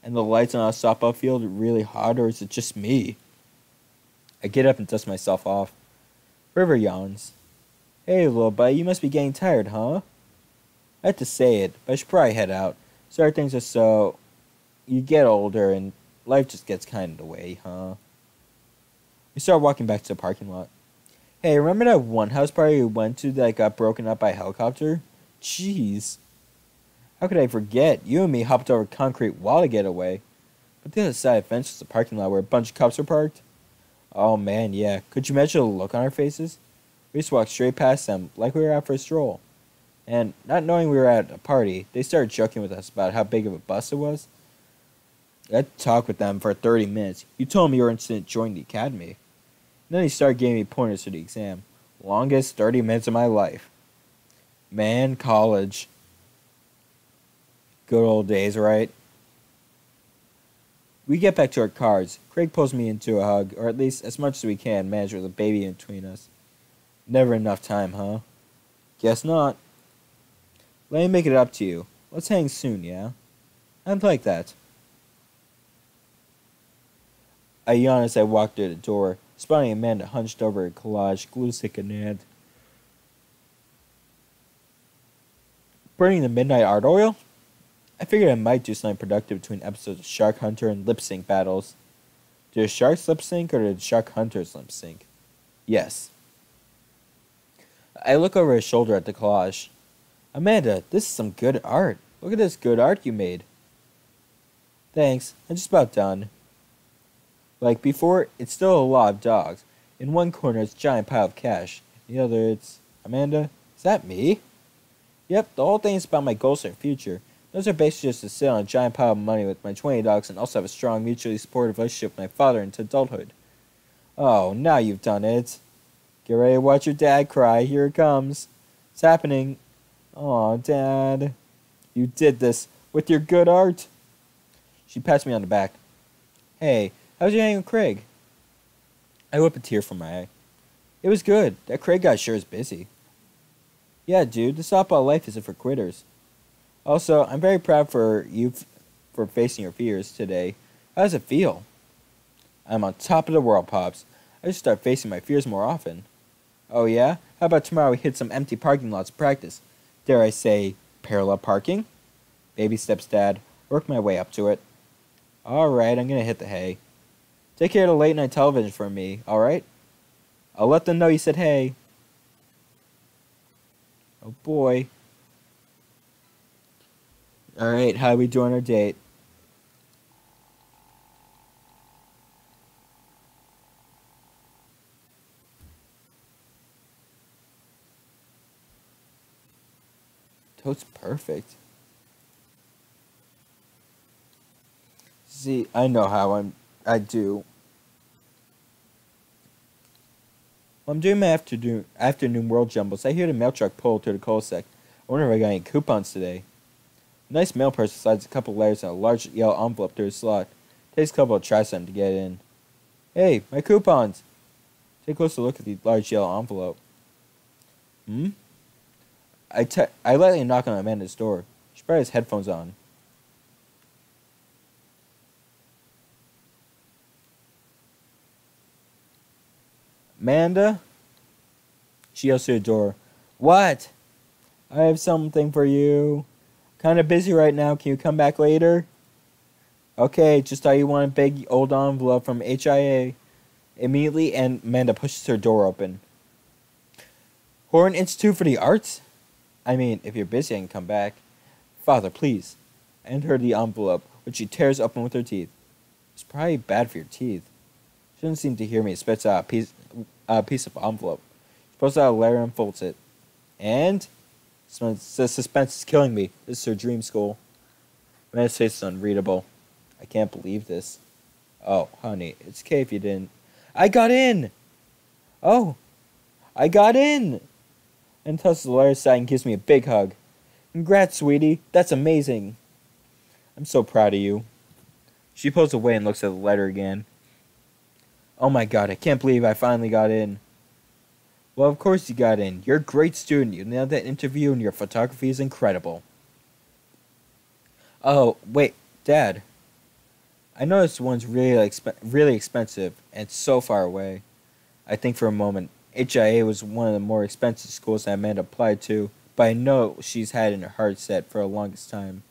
And the lights on a softball field are really hot, or is it just me? I get up and dust myself off. River yawns. Hey, little buddy, you must be getting tired, huh? I had to say it, but I should probably head out. Sorry things are so... You get older and life just gets kind of in the way, huh? We start walking back to the parking lot. Hey, remember that one house party we went to that got broken up by a helicopter? Jeez. How could I forget? You and me hopped over concrete wall to get away. At the other side of the fence was a parking lot where a bunch of cops were parked. Oh man, yeah. Could you imagine the look on our faces? We just walked straight past them like we were out for a stroll. And not knowing we were at a party, they started joking with us about how big of a bus it was. I talked with them for 30 minutes. You told me you were interested in joining the academy. And then he started giving me pointers for the exam. Longest 30 minutes of my life. Man, college. Good old days, right? We get back to our cars. Craig pulls me into a hug, or at least as much as we can manage with a baby in between us. Never enough time, huh? Guess not. Let me make it up to you. Let's hang soon, yeah? I'd like that. I yawned as I walked through the door, spotting Amanda hunched over a collage, glue stick in hand. Burning the midnight art oil? I figured I might do something productive between episodes of Shark Hunter and lip sync battles. Do the sharks lip sync or do the shark hunters lip sync? Yes. I look over his shoulder at the collage. Amanda, this is some good art. Look at this good art you made. Thanks, I'm just about done. Like before, it's still a lot of dogs. In one corner, it's a giant pile of cash. In the other, it's... Amanda? Is that me? Yep, the whole thing is about my goals for the future. Those are basically just to sit on a giant pile of money with my 20 dogs and also have a strong, mutually supportive relationship with my father into adulthood. Oh, now you've done it. Get ready to watch your dad cry. Here it comes. It's happening. Aw, Dad. You did this with your good art. She pats me on the back. Hey, how's your hang with Craig? I whip a tear from my eye. It was good. That Craig guy sure is busy. Yeah, dude, the softball life isn't for quitters. Also, I'm very proud for you for facing your fears today. How does it feel? I'm on top of the world, Pops. I should start facing my fears more often. Oh yeah? How about tomorrow we hit some empty parking lots to practice? Dare I say, parallel parking? Baby steps, Dad. Work my way up to it. Alright, I'm gonna hit the hay. Take care of the late night television for me, alright? I'll let them know you said hey. Oh boy. Alright, how are we doing our date? Toad's perfect. See, I know how I do. Well, I'm doing my afternoon world jumbles. I hear the mail truck pull through the cul-de-sac. I wonder if I got any coupons today. A nice mail person slides a couple letters in a large yellow envelope through his slot. Takes a couple of tries to get in. Hey, my coupons! Take a closer look at the large yellow envelope. I lightly knock on Amanda's door. She probably has headphones on. Amanda? She yells through the door. What? I have something for you. Kind of busy right now. Can you come back later? Okay, just thought you wanted a big old envelope from HIA. Immediately, and Amanda pushes her door open. Horn Institute for the Arts? I mean, if you're busy, I can come back. Father, please. I hand her the envelope, which she tears open with her teeth. It's probably bad for your teeth. She doesn't seem to hear me. Spits out a piece of envelope. She pulls out a letter and folds it. And the suspense is killing me. This is her dream school. Amanda's face is unreadable. I can't believe this. Oh, honey, it's okay if you didn't. I got in! Oh, I got in! And tosses the letter aside and gives me a big hug. Congrats, sweetie. That's amazing. I'm so proud of you. She pulls away and looks at the letter again. Oh my god, I can't believe I finally got in. Well, of course you got in. You're a great student. You nailed that interview and your photography is incredible. Oh, wait, Dad. I noticed one's really expensive and it's so far away. I think for a moment, HIA was one of the more expensive schools that Amanda applied to, but I know she's had in her heart set for the longest time.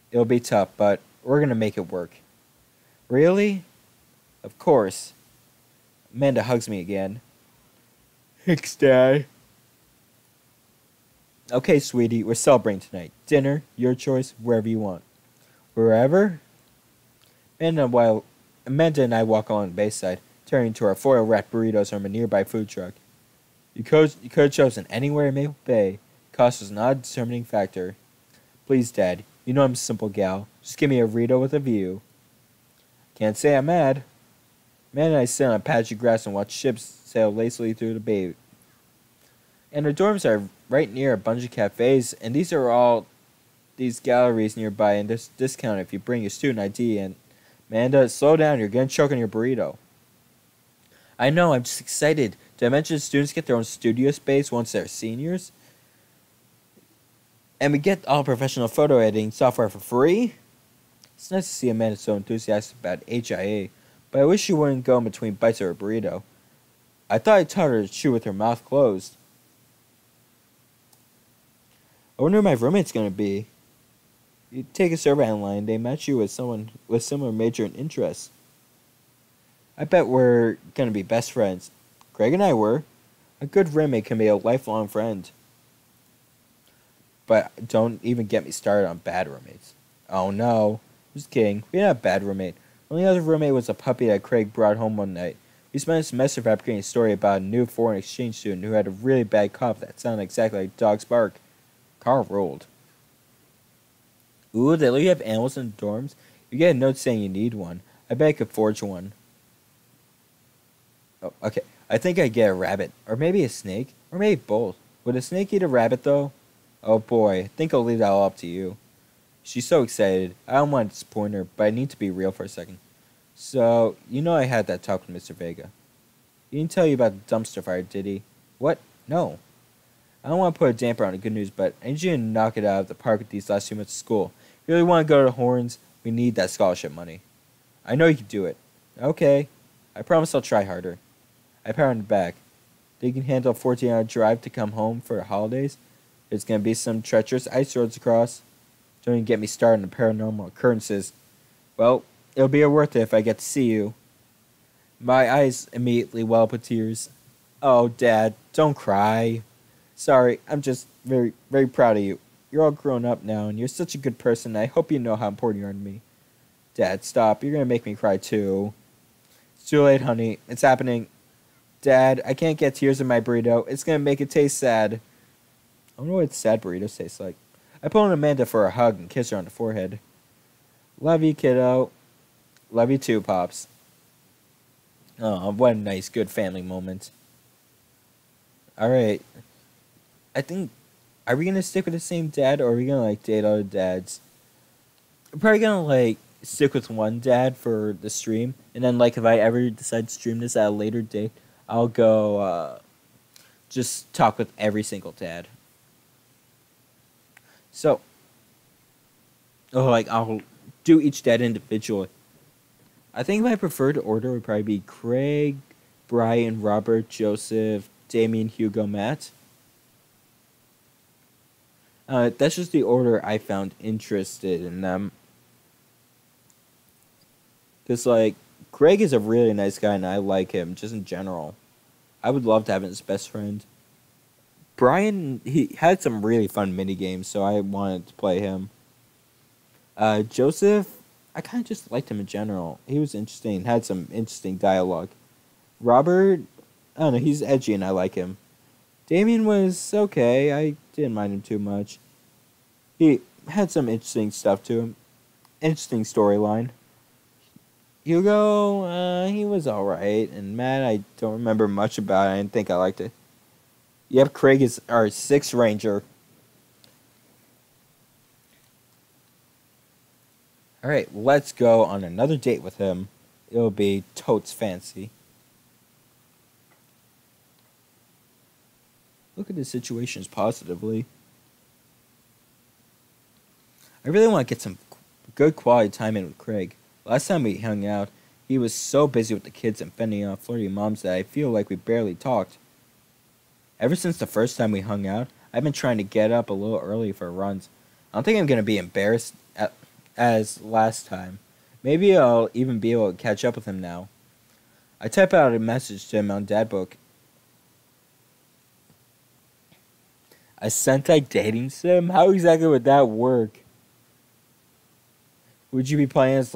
It'll be tough, but we're gonna make it work. Really? Of course. Amanda hugs me again. Thanks, Dad. Okay, sweetie, we're celebrating tonight. Dinner, your choice, wherever you want. Wherever? Amanda and I walk along the bayside, turning to our foil wrapped burritos from a nearby food truck. You could have chosen anywhere in Maple Bay. Cost was not a determining factor. Please, Dad, you know I'm a simple gal. Just give me a burrito with a view. Can't say I'm mad. Man and I sit on a patch of grass and watch ships sail lazily through the bay. And our dorms are right near a bunch of cafes, and these are all these galleries nearby, and there's a discount if you bring your student ID. And Amanda, slow down, you're gonna choke on your burrito. I know, I'm just excited. Did I mention students get their own studio space once they're seniors? And we get all professional photo editing software for free? It's nice to see Amanda so enthusiastic about HIA, but I wish she wouldn't go in between bites of her burrito. I thought I taught her to chew with her mouth closed. I wonder who my roommate's gonna be. You take a survey online, they match you with someone with similar major and interests. I bet we're gonna be best friends. Greg and I were. A good roommate can be a lifelong friend. But don't even get me started on bad roommates. Oh no. Just kidding. We had a bad roommate. The only other roommate was a puppy that Craig brought home one night. We spent a semester fabricating a story about a new foreign exchange student who had a really bad cough that sounded exactly like a dog's bark. Carl rolled. Ooh, they let you have animals in the dorms? You get a note saying you need one. I bet I could forge one. Oh, okay. I think I'd get a rabbit. Or maybe a snake. Or maybe both. Would a snake eat a rabbit, though? Oh boy, I think I'll leave that all up to you. She's so excited. I don't want to disappoint her, but I need to be real for a second. So, you know I had that talk with Mr. Vega. He didn't tell you about the dumpster fire, did he? What? No. I don't want to put a damper on the good news, but I need you to knock it out of the park with these last 2 months of school. If you really want to go to the Horns, we need that scholarship money. I know you can do it. Okay. I promise I'll try harder. I pat her on the back. Think you can handle a 14-hour drive to come home for the holidays? There's going to be some treacherous ice roads across. Don't even get me started on paranormal occurrences. Well, it'll be worth it if I get to see you. My eyes immediately well up with tears. Oh, Dad, don't cry. Sorry, I'm just very, very proud of you. You're all grown up now, and you're such a good person. I hope you know how important you are to me. Dad, stop. You're going to make me cry, too. It's too late, honey. It's happening. Dad, I can't get tears in my burrito. It's going to make it taste sad. I wonder what sad burritos taste like. I pull on Amanda for a hug and kiss her on the forehead. Love you, kiddo. Love you too, Pops. Oh, what a nice, good family moment. Alright. I think... Are we going to stick with the same dad, or are we going to, date other dads? I'm probably going to, stick with one dad for the stream. And then, if I ever decide to stream this at a later date, I'll go, just talk with every single dad. So, I'll do each dad individually. I think my preferred order would probably be Craig, Brian, Robert, Joseph, Damien, Hugo, Matt. That's just the order I found interested in them. Because, Craig is a really nice guy, and I like him, just in general. I would love to have him as best friend. Brian, he had some really fun minigames, so I wanted to play him. Joseph, I kind of just liked him in general. He was interesting, had some interesting dialogue. Robert, I don't know, he's edgy and I like him. Damien was okay, I didn't mind him too much. He had some interesting stuff to him. Interesting storyline. Hugo, he was alright, and Matt, I don't remember much about it. I didn't think I liked it. Yep, Craig is our 6th Ranger. Alright, let's go on another date with him. It'll be totes fancy. Look at the situations positively. I really want to get some good quality time in with Craig. Last time we hung out, he was so busy with the kids and fending off flirty moms that I feel like we barely talked. Ever since the first time we hung out, I've been trying to get up a little early for runs. I don't think I'm going to be embarrassed as last time. Maybe I'll even be able to catch up with him now. I type out a message to him on Dadbook. A Sentai dating sim? How exactly would that work? Would you be playing as,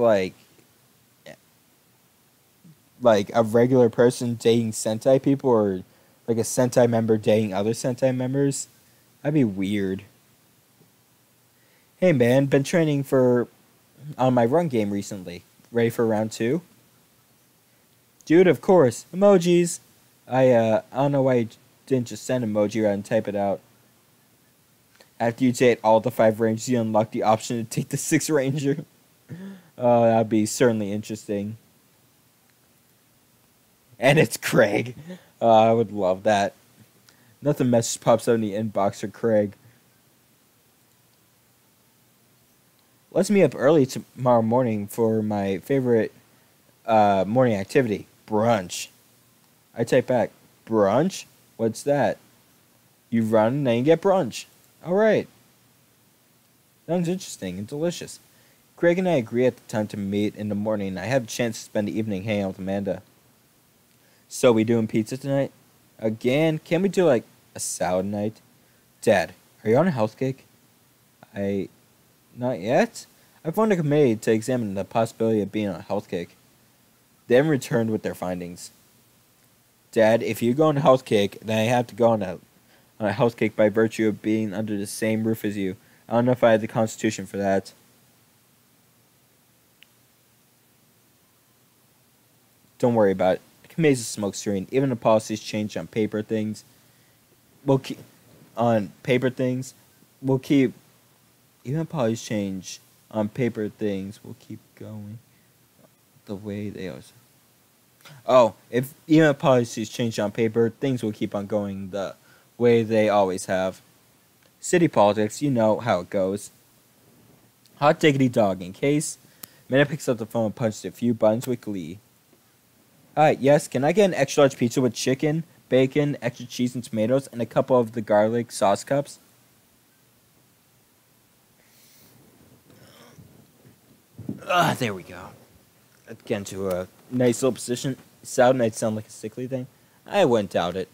like a regular person dating Sentai people, or like a Sentai member dating other Sentai members. That'd be weird. Hey man, been training for on my run game recently. Ready for round 2? Dude, of course. Emojis. I don't know why you didn't just send emoji rather than type it out. After you take all the 5 rangers, you unlock the option to take the 6 ranger. Oh, that'd be certainly interesting. And it's Craig. I would love that. Nothing message pops up in the inbox for Craig. Let's meet up early tomorrow morning for my favorite morning activity, brunch. I type back, brunch? What's that? You run and then you get brunch. Alright. Sounds interesting and delicious. Craig and I agree at the time to meet in the morning, and I have a chance to spend the evening hanging out with Amanda. So we doing pizza tonight? Again? Can we do like a salad night? Dad, are you on a health kick? Not yet? I formed a committee to examine the possibility of being on a health kick. They haven't returned with their findings. Dad, if you go on a health kick, then I have to go on a health kick by virtue of being under the same roof as you. I don't know if I have the constitution for that. Don't worry about it. The committee's a smoke screen. Even the policies change on paper things. We'll keep on paper things. We'll keep even policies change on paper things. We'll keep going the way they are. Oh, if even policies change on paper, things will keep on going the way they always have. City politics, you know how it goes. Hot diggity dog. In case Minna picks up the phone and punches a few buttons with glee. Hi, yes, can I get an extra large pizza with chicken, bacon, extra cheese and tomatoes, and a couple of the garlic sauce cups? There we go. Let's get into a nice little position. Salad might sound like a sickly thing. I wouldn't doubt it.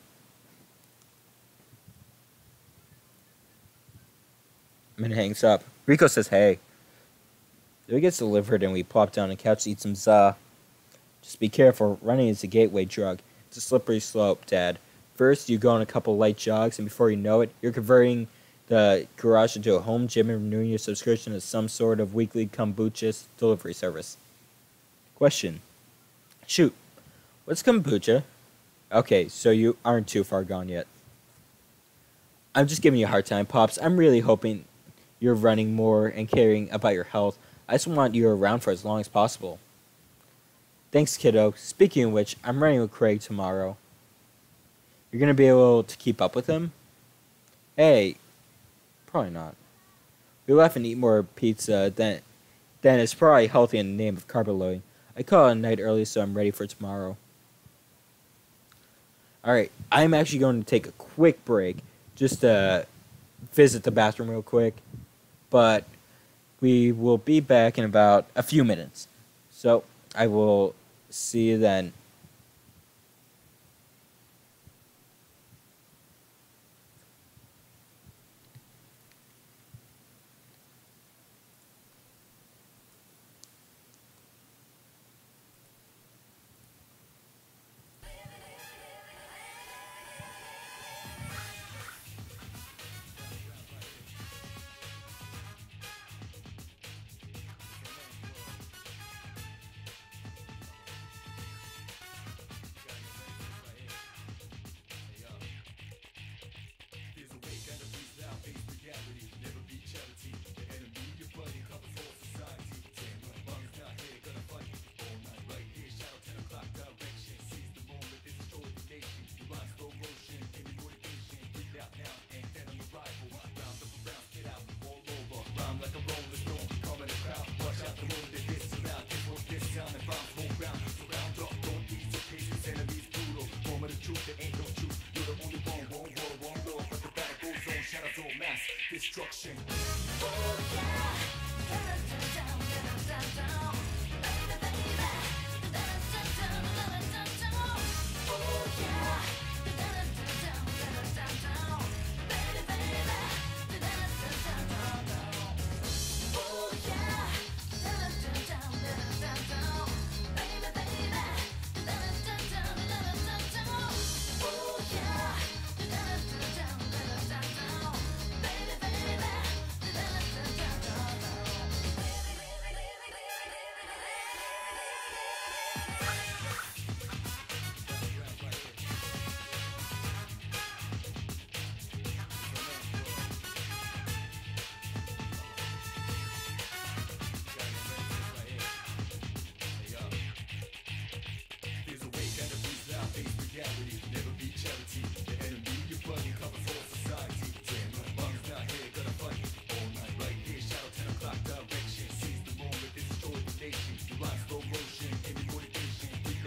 Minna hangs up. Rico says, hey. It gets delivered and we plop down on the couch to eat some za. Just be careful, running is a gateway drug. It's a slippery slope, Dad. First, you go on a couple light jogs, and before you know it, you're converting the garage into a home gym and renewing your subscription to some sort of weekly kombucha delivery service. Question. Shoot. What's kombucha? Okay, so you aren't too far gone yet. I'm just giving you a hard time, Pops. I'm really hoping you're running more and caring about your health. I just want you around for as long as possible. Thanks, kiddo. Speaking of which, I'm running with Craig tomorrow. You're going to be able to keep up with him? Hey, probably not. We left and eat more pizza than it's probably healthy in the name of carb loading. I call it a night early, so I'm ready for tomorrow. Alright, I'm actually going to take a quick break just to visit the bathroom real quick. But we will be back in about a few minutes. So I will see you then. Destruction.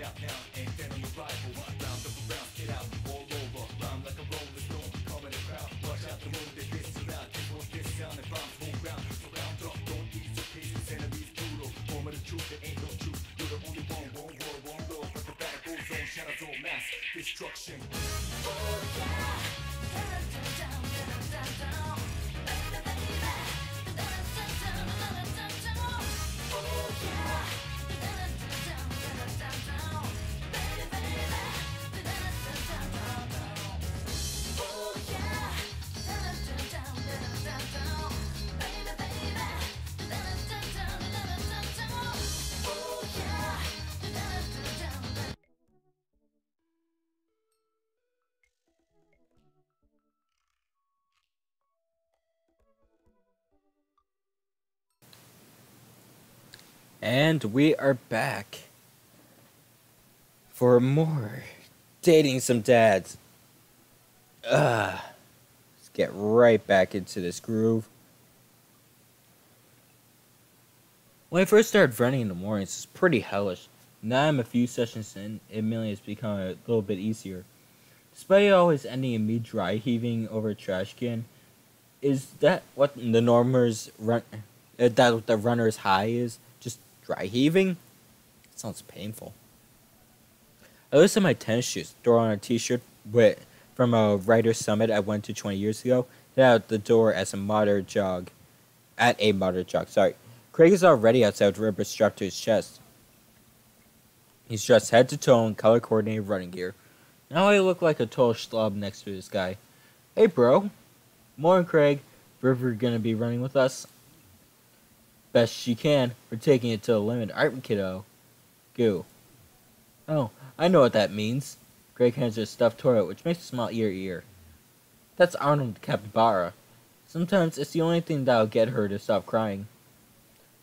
pound, pound, and then on your rifle. Round up around, get out, all over. Rhyme like a rolling stone, coming in crowd. Watch out the road, they diss you out. This won't this sound and bombs won't round. So round up, don't ease your pace, cause enemies brutal. Moment of truth, there ain't no truth. You're the only one, one world, one love. But the battle goes on, shadows on mass destruction. And we are back for more dating some dads. Let's get right back into this groove. When I first started running in the mornings, it was pretty hellish. Now I'm a few sessions in, it mainly has become a little bit easier. Despite it always ending in me dry heaving over a trash can, is that what the normers run? That what the runner's high is? Just dry heaving? It sounds painful. I loosened my tennis shoes, throw on a t-shirt from a writer's summit I went to 20 years ago, head out the door at a moderate jog. Sorry. Craig is already outside with rubber strapped to his chest. He's dressed head to toe in color-coordinated running gear. Now I look like a total schlub next to this guy. Hey, bro. Morning, Craig. River gonna be running with us? Best she can. We're taking it to the limit, aren't we, kiddo? Goo. Oh, I know what that means. Craig hands her a stuffed toy, which makes her smile ear to ear. That's Arnold the capybara. Sometimes it's the only thing that'll get her to stop crying.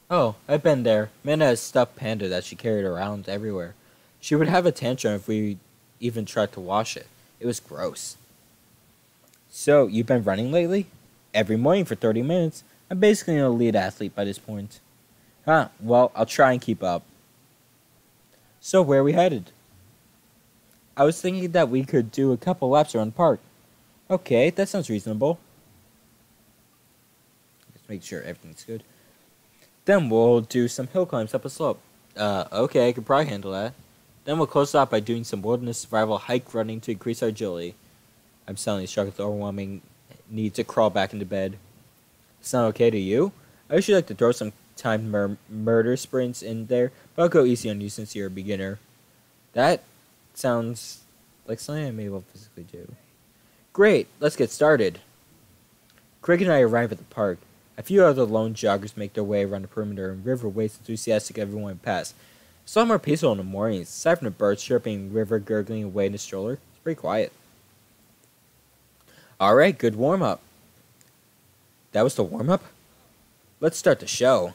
Oh, I've been there. Minna has a stuffed panda that she carried around everywhere. She would have a tantrum if we even tried to wash it. It was gross. So, you've been running lately? Every morning for 30 minutes. I'm basically an elite athlete by this point. Huh, well, I'll try and keep up. So, where are we headed? I was thinking that we could do a couple laps around the park. Okay, that sounds reasonable. Let's make sure everything's good. Then we'll do some hill climbs up a slope. Okay, I could probably handle that. Then we'll close out by doing some wilderness survival hike running to increase our agility. I'm suddenly struck with the overwhelming need to crawl back into bed. Sound okay to you? I usually like to throw some timed murder sprints in there, but I'll go easy on you since you're a beginner. That sounds like something I may well physically do. Great, let's get started. Craig and I arrive at the park. A few other lone joggers make their way around the perimeter, and River waits enthusiastic everyone pass. It's a lot more peaceful in the mornings. Aside from the birds chirping and River gurgling away in the stroller, it's pretty quiet. Alright, good warm-up. That was the warm-up? Let's start the show.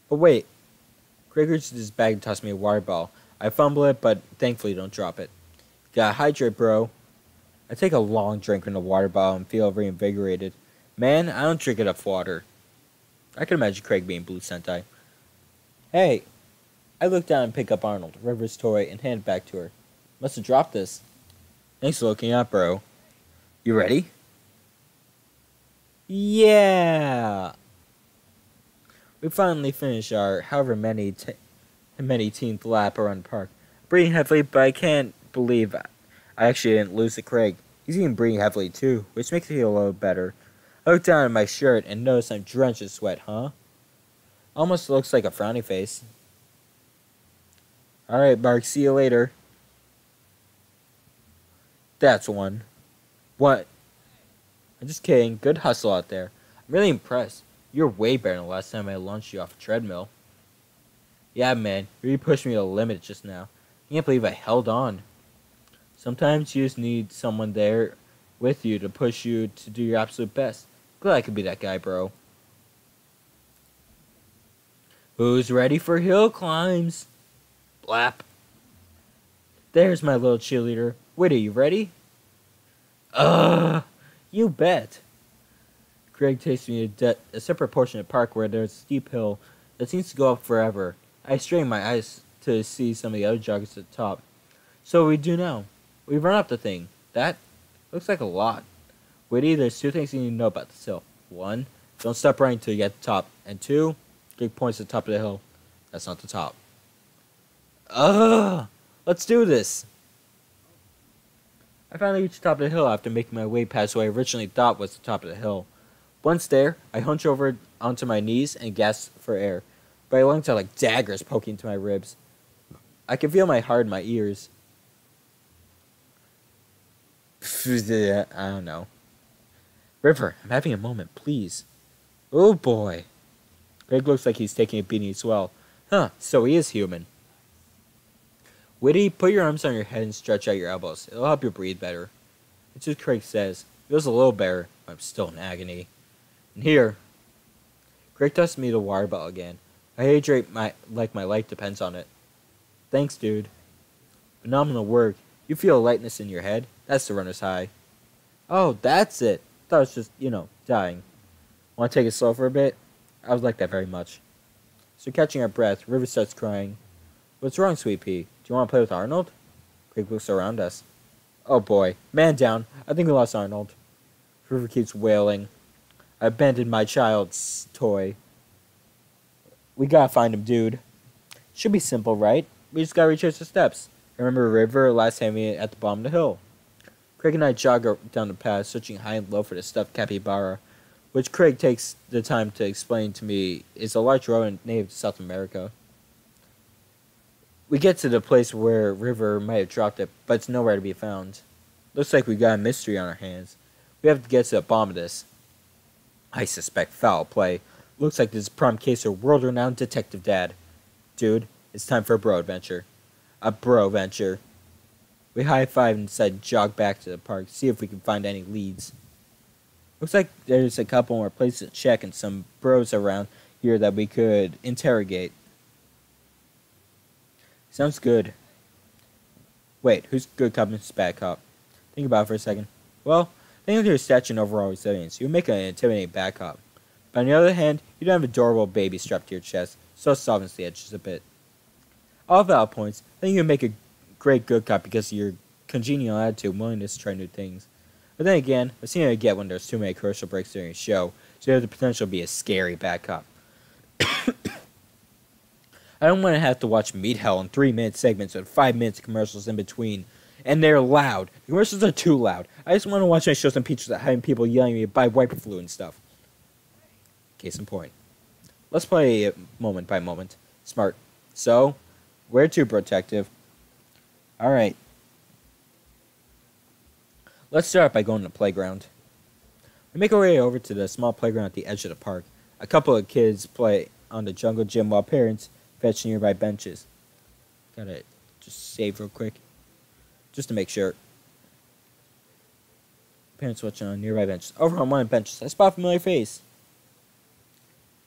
But wait. Craig reaches his bag and tosses me a water bottle. I fumble it, but thankfully don't drop it. Gotta hydrate, bro. I take a long drink from the water bottle and feel reinvigorated. Man, I don't drink enough water. I can imagine Craig being blue sentai. Hey. I look down and pick up Arnold, River's toy, and hand it back to her. Must have dropped this. Thanks for looking up, bro. You ready? Yeah. We finally finish our however many teenth lap around the park. Breathing heavily, but I can't believe I actually didn't lose to Craig. He's even breathing heavily too, which makes me feel a little better. I look down at my shirt and notice I'm drenched in sweat, huh? Almost looks like a frowny face. Alright, Mark, see you later. That's one. What? I'm just kidding. Good hustle out there. I'm really impressed. You're way better than the last time I launched you off a treadmill. Yeah, man. You really pushed me to the limit just now. I can't believe I held on. Sometimes you just need someone there with you to push you to do your absolute best. Glad I could be that guy, bro. Who's ready for hill climbs? Blap. There's my little cheerleader. Wait, are you ready? You bet. Craig takes me to a separate portion of the park where there's a steep hill that seems to go up forever. I strain my eyes to see some of the other joggers at the top. So what we do now? We run up the thing. That looks like a lot. Witty, there's two things you need to know about this hill. One, don't stop running until you get to the top. And two, get points at the top of the hill. That's not the top. Ugh! Let's do this! I finally reached the top of the hill after making my way past what I originally thought was the top of the hill. Once there, I hunch over onto my knees and gasp for air. But my lungs are like daggers poking into my ribs. I can feel my heart in my ears. I don't know. River, I'm having a moment, please. Oh boy. Greg looks like he's taking a beating as well. Huh, so he is human. Witty, put your arms on your head and stretch out your elbows. It'll help you breathe better. It's what Craig says. It feels a little better, but I'm still in agony. And here, Craig tosses me the water bottle again. I hydrate like my life depends on it. Thanks, dude. Phenomenal work. You feel a lightness in your head? That's the runner's high. Oh, that's it. Thought it was just, dying. Want to take it slow for a bit? I would like that very much. So catching our breath, River starts crying. What's wrong, Sweet Pea? Do you want to play with Arnold? Craig looks around us. Oh boy, man down. I think we lost Arnold. River keeps wailing. I abandoned my child's toy. We gotta find him, dude. Should be simple, right? We just gotta retrace the steps. Remember River last time we at the bottom of the hill. Craig and I jog down the path, searching high and low for the stuffed capybara, which Craig takes the time to explain to me is a large rodent native to South America. We get to the place where River might have dropped it, but it's nowhere to be found. Looks like we got a mystery on our hands. We have to get to the bottom of this. I suspect foul play. Looks like this is a prime case of world-renowned detective dad. Dude, it's time for a bro adventure. A bro venture. We high-five and decide to jog back to the park, see if we can find any leads. Looks like there's a couple more places to check and some bros around here that we could interrogate. Sounds good. Wait, who's good cop and who's bad cop? Think about it for a second. Well, I think your stature and overall resilience, you would make an intimidating bad cop. But on the other hand, you don't have an adorable baby strapped to your chest, so it softens the edges a bit. All valid points. I think you would make a great good cop because of your congenial attitude and willingness to try new things. But then again, I've seen how you get when there's too many commercial breaks during a show, so you have the potential to be a scary bad cop. I don't want to have to watch Meat Hell in 3-minute segments with 5 minutes of commercials in between. And they're loud. The commercials are too loud. I just want to watch my shows and pictures of having people yelling at me to buy wiper fluid and stuff. Case in point. Let's play it moment by moment. Smart. So, where to, Protective? Alright. Let's start by going to the playground. We make our way over to the small playground at the edge of the park. A couple of kids play on the jungle gym while parents fetch nearby benches. Gotta just save real quick. Just to make sure. Parents watching on nearby benches. Over on one of the benches, I spot a familiar face.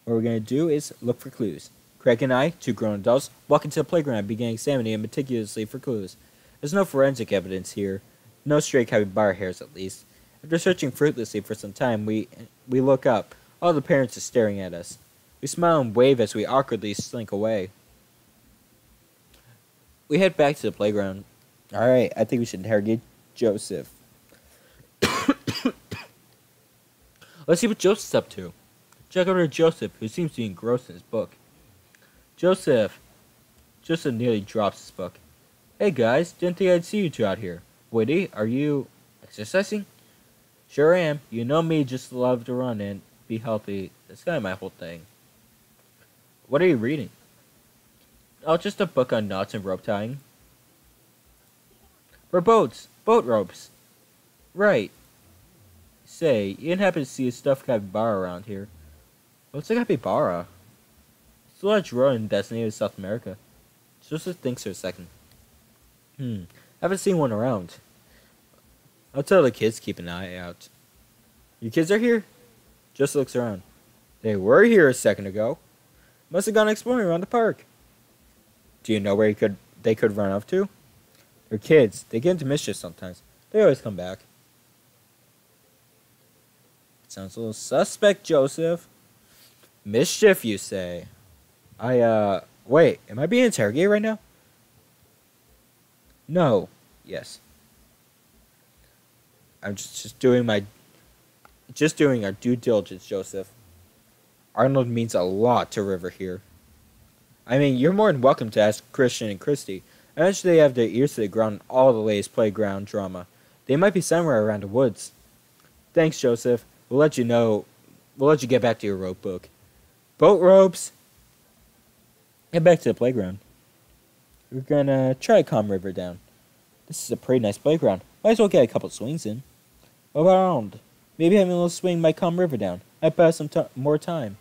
What we're going to do is look for clues. Craig and I, two grown adults, walk into the playground and begin examining it meticulously for clues. There's no forensic evidence here. No stray capybara hairs, at least. After searching fruitlessly for some time, we look up. All the parents are staring at us. We smile and wave as we awkwardly slink away. We head back to the playground. Alright, I think we should interrogate Joseph. Let's see what Joseph's up to. Check over to Joseph, who seems to be engrossed in his book. Joseph nearly drops his book. Hey guys, didn't think I'd see you two out here. Witty, are you exercising? Sure am. You know me, just love to run and be healthy. That's kind of my whole thing. What are you reading? Oh, just a book on knots and rope tying. For boats. Boat ropes. Right. Say, you didn't happen to see a stuffed capybara around here. What's a capybara? It's a large rodent that's native to South America. Joseph thinks for a second. Haven't seen one around. I'll tell the kids to keep an eye out. You kids are here? Joseph looks around. They were here a second ago. Must have gone exploring around the park. Do you know where they could run off to? They're kids. They get into mischief sometimes. They always come back. Sounds a little suspect, Joseph. Mischief, you say? Wait, am I being interrogated right now? No. Yes. I'm just doing our due diligence, Joseph. Arnold means a lot to River here. I mean, you're more than welcome to ask Christian and Christy. Eventually, they have their ears to the ground on all the latest playground drama. They might be somewhere around the woods. Thanks, Joseph. We'll let you know. We'll let you get back to your rope book. Boat ropes! Head back to the playground. We're gonna try to calm River down. This is a pretty nice playground. Might as well get a couple swings in. What about Arnold? Maybe having a little swing might calm River down. Might buy some more time.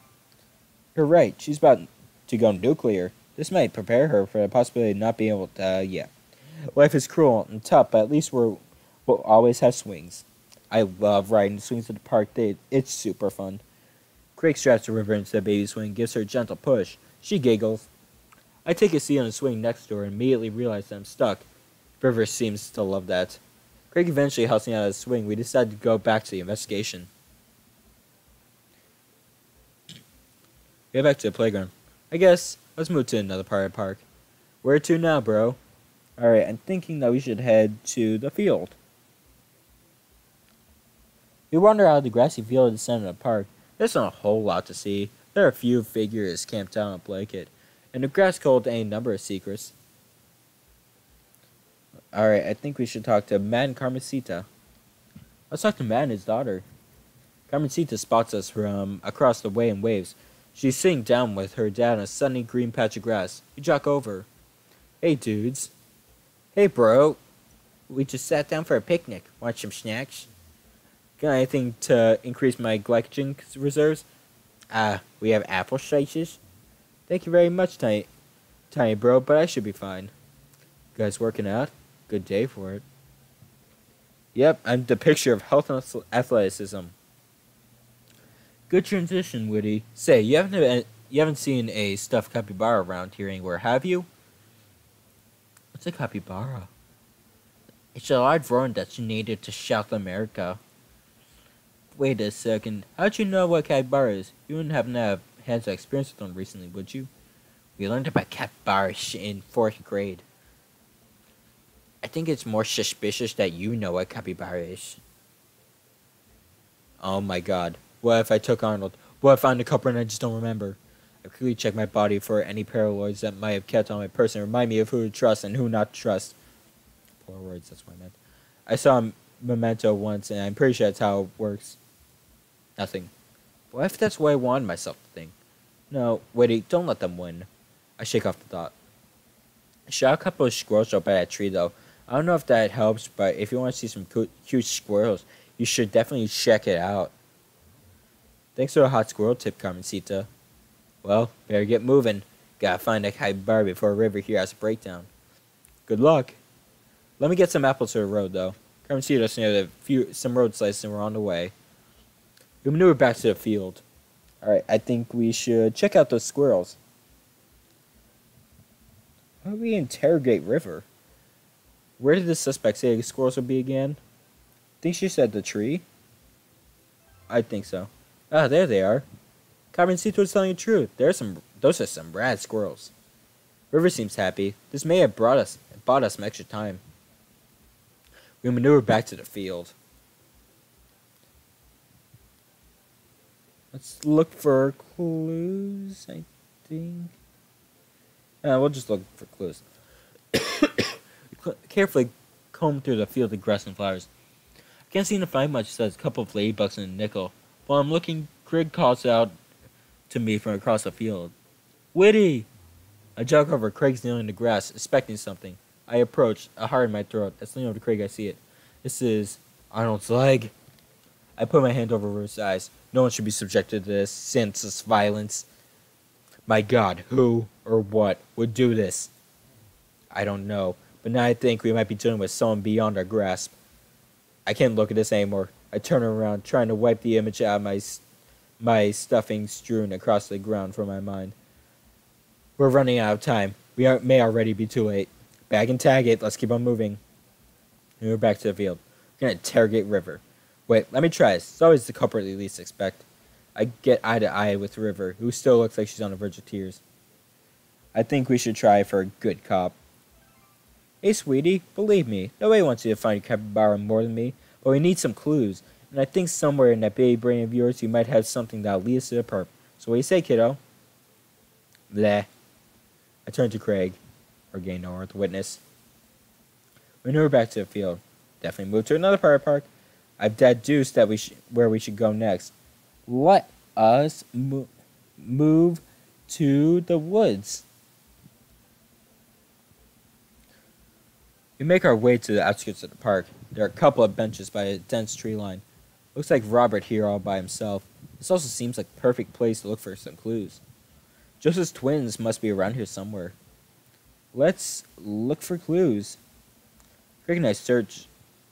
You're right. She's about to go nuclear. This might prepare her for the possibility of not being able to, yeah. Life is cruel and tough, but at least we'll always have swings. I love riding swings at the park. It's super fun. Craig straps the River into the baby swing and gives her a gentle push. She giggles. I take a seat on the swing next to her and immediately realize that I'm stuck. River seems to love that. Craig eventually helps me out of the swing. We decide to go back to the investigation. Get back to the playground. I guess let's move to another part of the park. Where to now, bro? Alright, I'm thinking that we should head to the field. We wander out of the grassy field at the center of the park. There's not a whole lot to see. There are a few figures camped out on a blanket, and the grass holds a number of secrets. Alright, I think we should talk to Matt and Carmencita. Let's talk to Matt and his daughter. Carmencita spots us from across the way and waves. She's sitting down with her dad on a sunny green patch of grass. We jock over. Hey, dudes. Hey, bro. We just sat down for a picnic. Want some snacks? Got anything to increase my glycogen reserves? We have apple slices. Thank you very much, tiny bro, but I should be fine. You guys working out? Good day for it. Yep, I'm the picture of health and athleticism. Good transition, Woody. Say, you haven't seen a stuffed capybara around here anywhere, have you? What's a capybara? It's a large rodent that's native to South America. Wait a second. How'd you know what capybara is? You wouldn't happen to have hands-on experience with them recently, would you? We learned about capybaras in 4th grade. I think it's more suspicious that you know what capybara is. Oh my god. What if I took Arnold? What if I found a culprit and I just don't remember? I quickly checked my body for any paraloids that might have kept on my person and remind me of who to trust and who not to trust. Poor words, that's what I meant. I saw a memento once and I'm pretty sure that's how it works. Nothing. What if that's what I wanted myself to think? No, wait, don't let them win. I shake off the thought. I shot a couple of squirrels up at that tree though. I don't know if that helps, but if you want to see some cute squirrels, you should definitely check it out. Thanks for a hot squirrel tip, Carmencita. Well, better get moving. Gotta find that capybara before River here has a breakdown. Good luck. Let me get some apples to the road, though. Carmencita snared some road slices and we're on the way. We maneuver back to the field. Alright, I think we should check out those squirrels. How do we interrogate River? Where did the suspect say the squirrels would be again? Think she said the tree? I think so. Ah, there they are. Carmencita was telling the truth. Those are some rad squirrels. River seems happy. This may have bought us some extra time. We maneuver back to the field. Let's look for clues, I think. We'll just look for clues. Carefully comb through the field of grass and flowers. I can't seem to find much besides a couple of ladybugs and a nickel. While I'm looking, Craig calls out to me from across the field. Whitty! I jog over. Craig's kneeling in the grass, expecting something. I approach, a heart in my throat. I lean over to Craig, I see it. This is Arnold's leg. I put my hand over his eyes. No one should be subjected to this senseless violence. My God, who or what would do this? I don't know, but now I think we might be dealing with someone beyond our grasp. I can't look at this anymore. I turn around, trying to wipe the image out of my stuffing strewn across the ground from my mind. We're running out of time. May already be too late. Bag and tag it. Let's keep on moving. And we're back to the field. We're going to interrogate River. Wait, let me try this. It's always the culprit you least expect. I get eye to eye with River, who still looks like she's on the verge of tears. I think we should try for a good cop. Hey, sweetie, believe me, nobody wants you to find your capybara more than me, but we need some clues, and I think somewhere in that baby brain of yours you might have something that'll lead us to the perp. So what do you say, kiddo? Bleh. I turned to Craig, or Gaynor, the witness. We knew we're back to the field. Definitely move to another park. I've deduced that where we should go next. Let us move to the woods. We make our way to the outskirts of the park. There are a couple of benches by a dense tree line. Looks like Robert here all by himself. This also seems like a perfect place to look for some clues. Joseph's twins must be around here somewhere. Let's look for clues. Craig and I search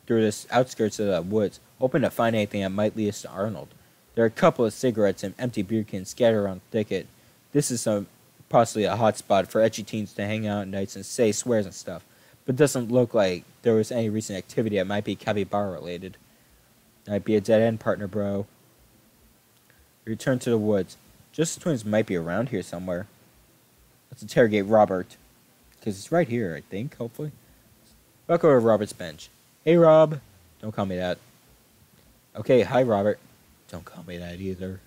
through the outskirts of the woods, hoping to find anything that might lead us to Arnold. There are a couple of cigarettes and empty beer cans scattered around the thicket. This is possibly a hot spot for etchy teens to hang out at nights and say swears and stuff, but it doesn't look like there was any recent activity that might be capybara related. Might be a dead end, partner, bro. We return to the woods. Just the twins might be around here somewhere. Let's interrogate Robert, because he's right here, I think, hopefully. Walk over to Robert's bench. Hey, Rob. Don't call me that. Okay, hi, Robert. Don't call me that either.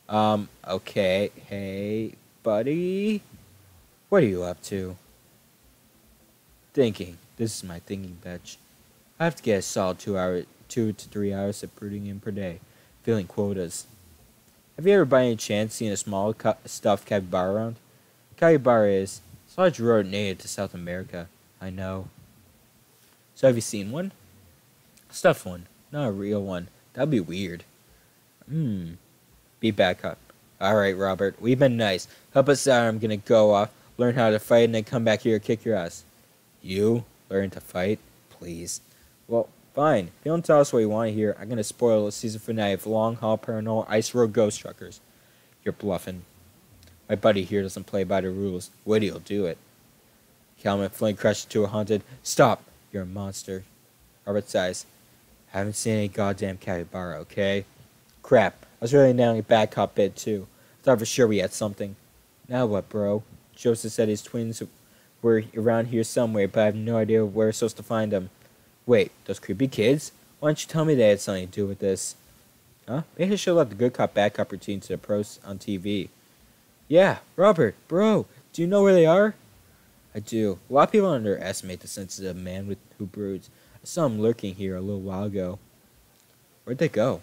Okay. Hey, buddy. What are you up to? Thinking. This is my thinking bench. I have to get a solid 2 to 3 hours of brooding in per day, filling quotas. Have you ever by any chance seen a small stuffed capybara around? Capybara is a large rodent native to South America. I know. So have you seen one? A stuffed one, not a real one. That'd be weird. Be back up. Alright, Robert, we've been nice. Help us out, I'm gonna go off, learn how to fight, and then come back here and kick your ass. You? Learn to fight? Please. Well, fine. If you don't tell us what you want to hear, I'm gonna spoil the season finale of Long Haul Paranormal Ice Road Ghost Truckers. You're bluffing. My buddy here doesn't play by the rules. Woody'll do it. Calvin Flynn crashed into a haunted... Stop! You're a monster. Robert sighs. Haven't seen any goddamn capybara, okay? Crap. I was really nailing a bad cop bid, too. Thought for sure we had something. Now what, bro? Joseph said his twins were around here somewhere, but I have no idea where we're supposed to find them. Wait, those creepy kids? Why don't you tell me they had something to do with this? Huh? Maybe I should let the good cop, bad cop routine to the pros on TV. Yeah, Robert, bro, do you know where they are? I do. A lot of people underestimate the sensitive man who broods. I saw him lurking here a little while ago. Where'd they go?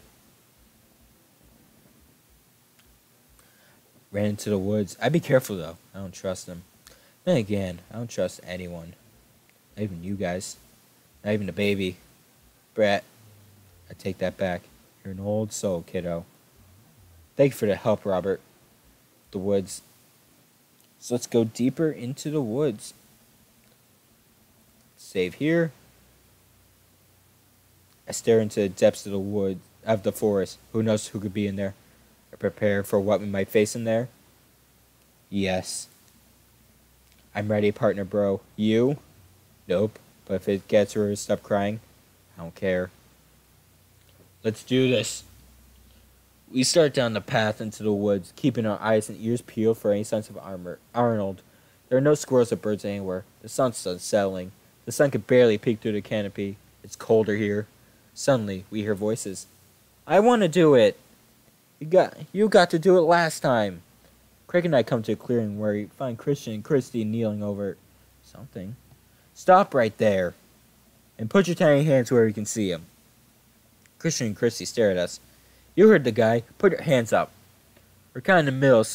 Ran into the woods. I'd be careful, though. I don't trust them. Then again, I don't trust anyone. Not even you guys. Not even the baby. Brett. I take that back. You're an old soul, kiddo. Thank you for the help, Robert. The woods. So let's go deeper into the woods. Save here. I stare into the depths of the wood, of the forest. Who knows who could be in there? I prepare for what we might face in there. Yes. I'm ready, partner, bro. You? Nope. But if it gets her to stop crying, I don't care. Let's do this. We start down the path into the woods, keeping our eyes and ears peeled for any signs of Arnold. There are no squirrels or birds anywhere. The sun's unsettling. The sun can barely peek through the canopy. It's colder here. Suddenly, we hear voices. I want to do it. You got to do it last time. Craig and I come to a clearing where we find Christian and Christy kneeling over something. Stop right there. And put your tiny hands where we can see them. Christian and Christy stare at us. You heard the guy. Put your hands up. We're kind of in the middle of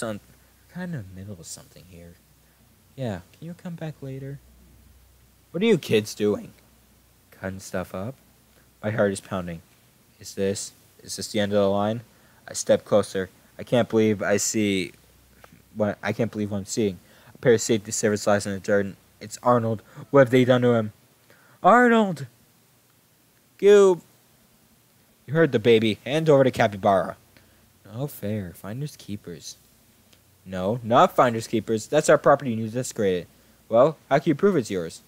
something here. Yeah, can you come back later? What are you kids doing? Cutting stuff up? My heart is pounding. Is this the end of the line? I step closer. I can't believe what I'm seeing. A pair of safety service lies in the dirt. It's Arnold. What have they done to him? Arnold! Goob! You heard the baby. Hand over to Capybara. No fair. Finders keepers. No, not finders keepers. That's our property and you desecrate it. Well, how can you prove it's yours?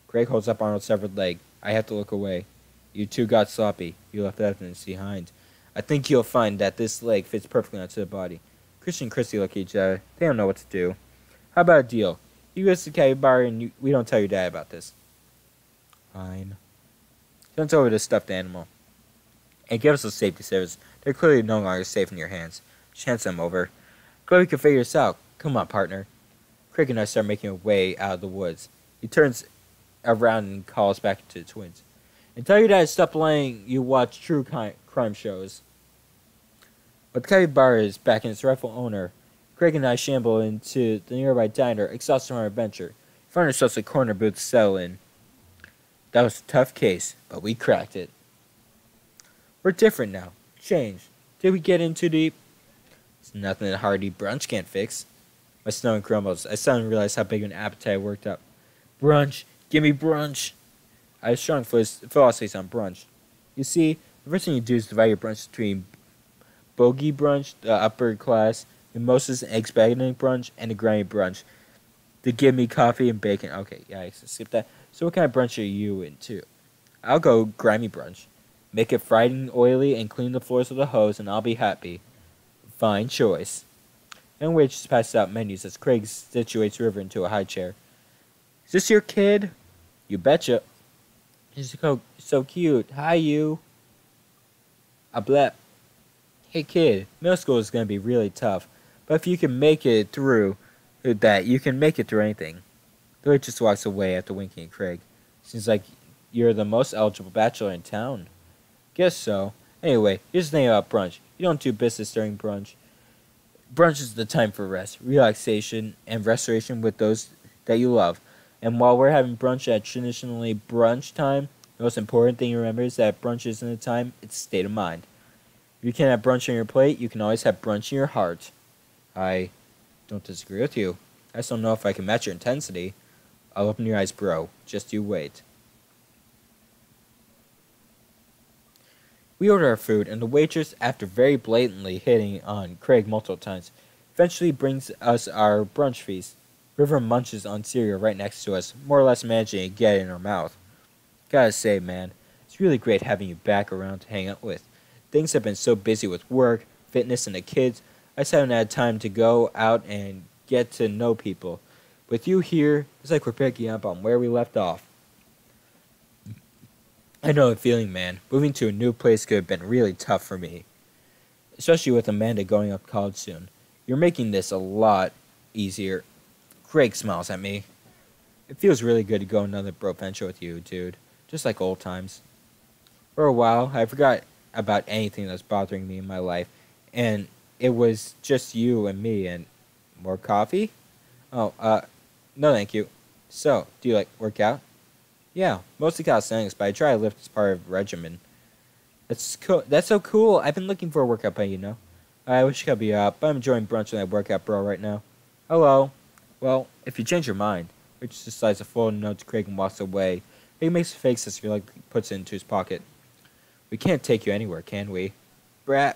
Craig holds up Arnold's severed leg. I have to look away. You two got sloppy. You left evidence behind. I think you'll find that this leg fits perfectly onto the body. Christian and Christy look at each other. They don't know what to do. How about a deal? You go to the capybara and we don't tell your dad about this. Fine. Turns over the stuffed animal. And give us a safety service. They're clearly no longer safe in your hands. Chance them over. Glad we can figure this out. Come on, partner. Craig and I start making our way out of the woods. He turns around and calls back to the twins. And tell your dad to stop letting you watch true crime shows. But the capybara is back in its rightful owner. Craig and I shamble into the nearby diner, exhausted from our adventure. We find ourselves a corner booth to settle in. That was a tough case, but we cracked it. We're different now. Changed. Did we get in too deep? It's nothing that hearty brunch can't fix. My stomach grumbles. I suddenly realized how big an appetite I worked up. Brunch. Give me brunch. I have strong philosophies on brunch. You see, the first thing you do is divide your brunch between bogey brunch, the upper class, mimosas and eggs Benedict brunch, and the grimy brunch. To give me coffee and bacon. Okay, yeah, I skip that. So what kind of brunch are you into? I'll go grimy brunch. Make it fried and oily and clean the floors with a hose and I'll be happy. Fine choice. Young waitress passes out menus as Craig situates River into a high chair. Is this your kid? You betcha. He's so cute. Hi, you. A blep. Hey, kid. Middle school is going to be really tough. But if you can make it through that, you can make it through anything. The waitress walks away after winking at Craig. Seems like you're the most eligible bachelor in town. Guess so. Anyway, here's the thing about brunch. You don't do business during brunch. Brunch is the time for rest, relaxation, and restoration with those that you love. And while we're having brunch at traditionally brunch time, the most important thing to remember is that brunch isn't a time, it's a state of mind. If you can't have brunch on your plate, you can always have brunch in your heart. I don't disagree with you. I just don't know if I can match your intensity. I'll open your eyes, bro. Just you wait. We order our food, and the waitress, after very blatantly hitting on Craig multiple times, eventually brings us our brunch feast. River munches on cereal right next to us, more or less managing to get it in her mouth. Gotta say, man, it's really great having you back around to hang out with. Things have been so busy with work, fitness, and the kids, I just haven't had time to go out and get to know people. With you here, it's like we're picking up on where we left off. I know the feeling, man. Moving to a new place could have been really tough for me. Especially with Amanda going up to college soon. You're making this a lot easier. Craig smiles at me. It feels really good to go another bro venture with you, dude. Just like old times. For a while, I forgot about anything that was bothering me in my life. And it was just you and me and more coffee? Oh, no thank you. So, do you like work out? Yeah, mostly calisthenics, but I try to lift as part of a regimen. That's cool. That's so cool. I've been looking for a workout plan, you know. I wish I could be up, but I'm enjoying brunch with that workout bro right now. Hello. Well, if you change your mind, Rich decides to forward a note to Craig and walks away. He makes a face as he puts it into his pocket. We can't take you anywhere, can we? Brat.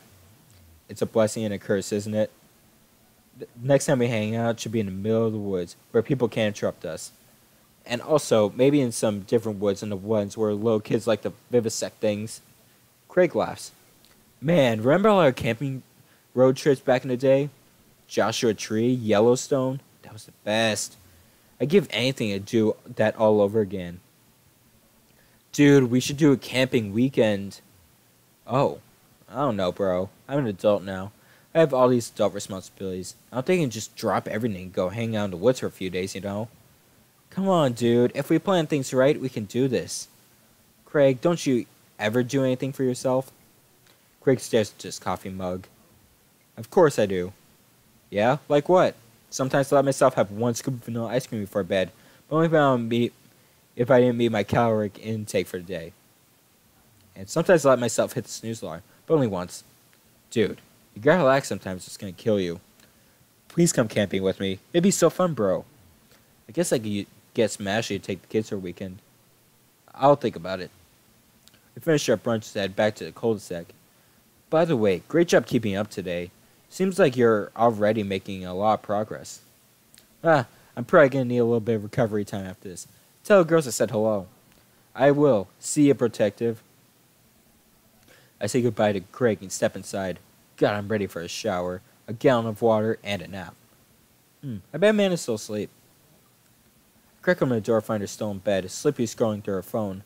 It's a blessing and a curse, isn't it? Next time we hang out should be in the middle of the woods, where people can't interrupt us. And also, maybe in some different woods than the ones where little kids like to vivisect things. Craig laughs. Man, remember all our camping road trips back in the day? Joshua Tree, Yellowstone? That was the best. I'd give anything to do that all over again. Dude, we should do a camping weekend. Oh, I don't know, bro. I'm an adult now. I have all these adult responsibilities. I don't think I can just drop everything and go hang out in the woods for a few days, you know? Come on, dude. If we plan things right, we can do this. Craig, don't you ever do anything for yourself? Craig stares at his coffee mug. Of course I do. Yeah? Like what? Sometimes I let myself have one scoop of vanilla ice cream before bed, but only if I didn't meet my caloric intake for the day. And sometimes I let myself hit the snooze alarm, but only once. Dude, you gotta relax sometimes, it's gonna kill you. Please come camping with me. It'd be so fun, bro. I guess I could get Smashy to take the kids for a weekend. I'll think about it. We finished our brunch and head back to the cul-de-sac. By the way, great job keeping up today. Seems like you're already making a lot of progress. I'm probably going to need a little bit of recovery time after this. Tell the girls I said hello. I will. See you, protective. I say goodbye to Craig and step inside. God, I'm ready for a shower, a gallon of water, and a nap. I bet Amanda's still asleep. Crack open the door, find her still in bed, Slippy scrolling through her phone.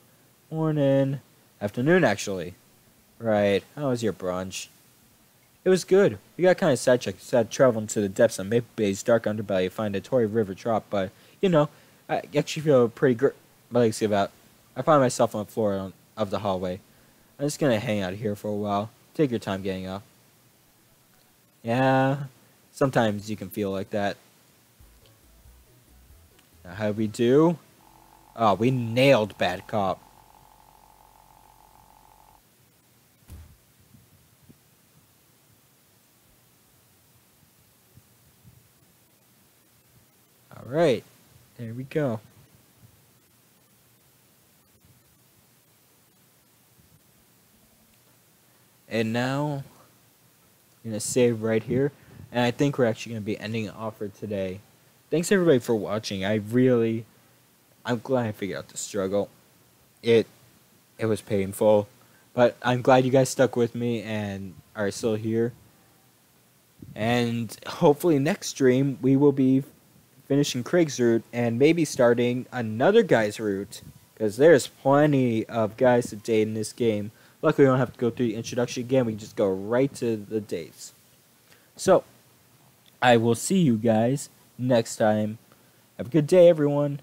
Morning. Afternoon, actually. Right. How was your brunch? It was good. We got kind of sidetracked. Started traveling to the depths of Maple Bay's dark underbelly to find a Tory River drop, but, I actually feel pretty good. My legs give out. I find myself on the floor of the hallway. I'm just gonna hang out here for a while. Take your time getting up. Yeah, sometimes you can feel like that. Now, how'd we do? Oh, we nailed Bad Cop. Alright, there we go. And now, I'm going to save right here. And I think we're actually going to be ending it off for today. Thanks everybody for watching. I'm glad I figured out the struggle. It was painful. But I'm glad you guys stuck with me and are still here. And hopefully next stream we will be finishing Craig's route and maybe starting another guy's route. Because there's plenty of guys to date in this game. Luckily, we don't have to go through the introduction again. We can just go right to the dates. So, I will see you guys next time. Have a good day, everyone.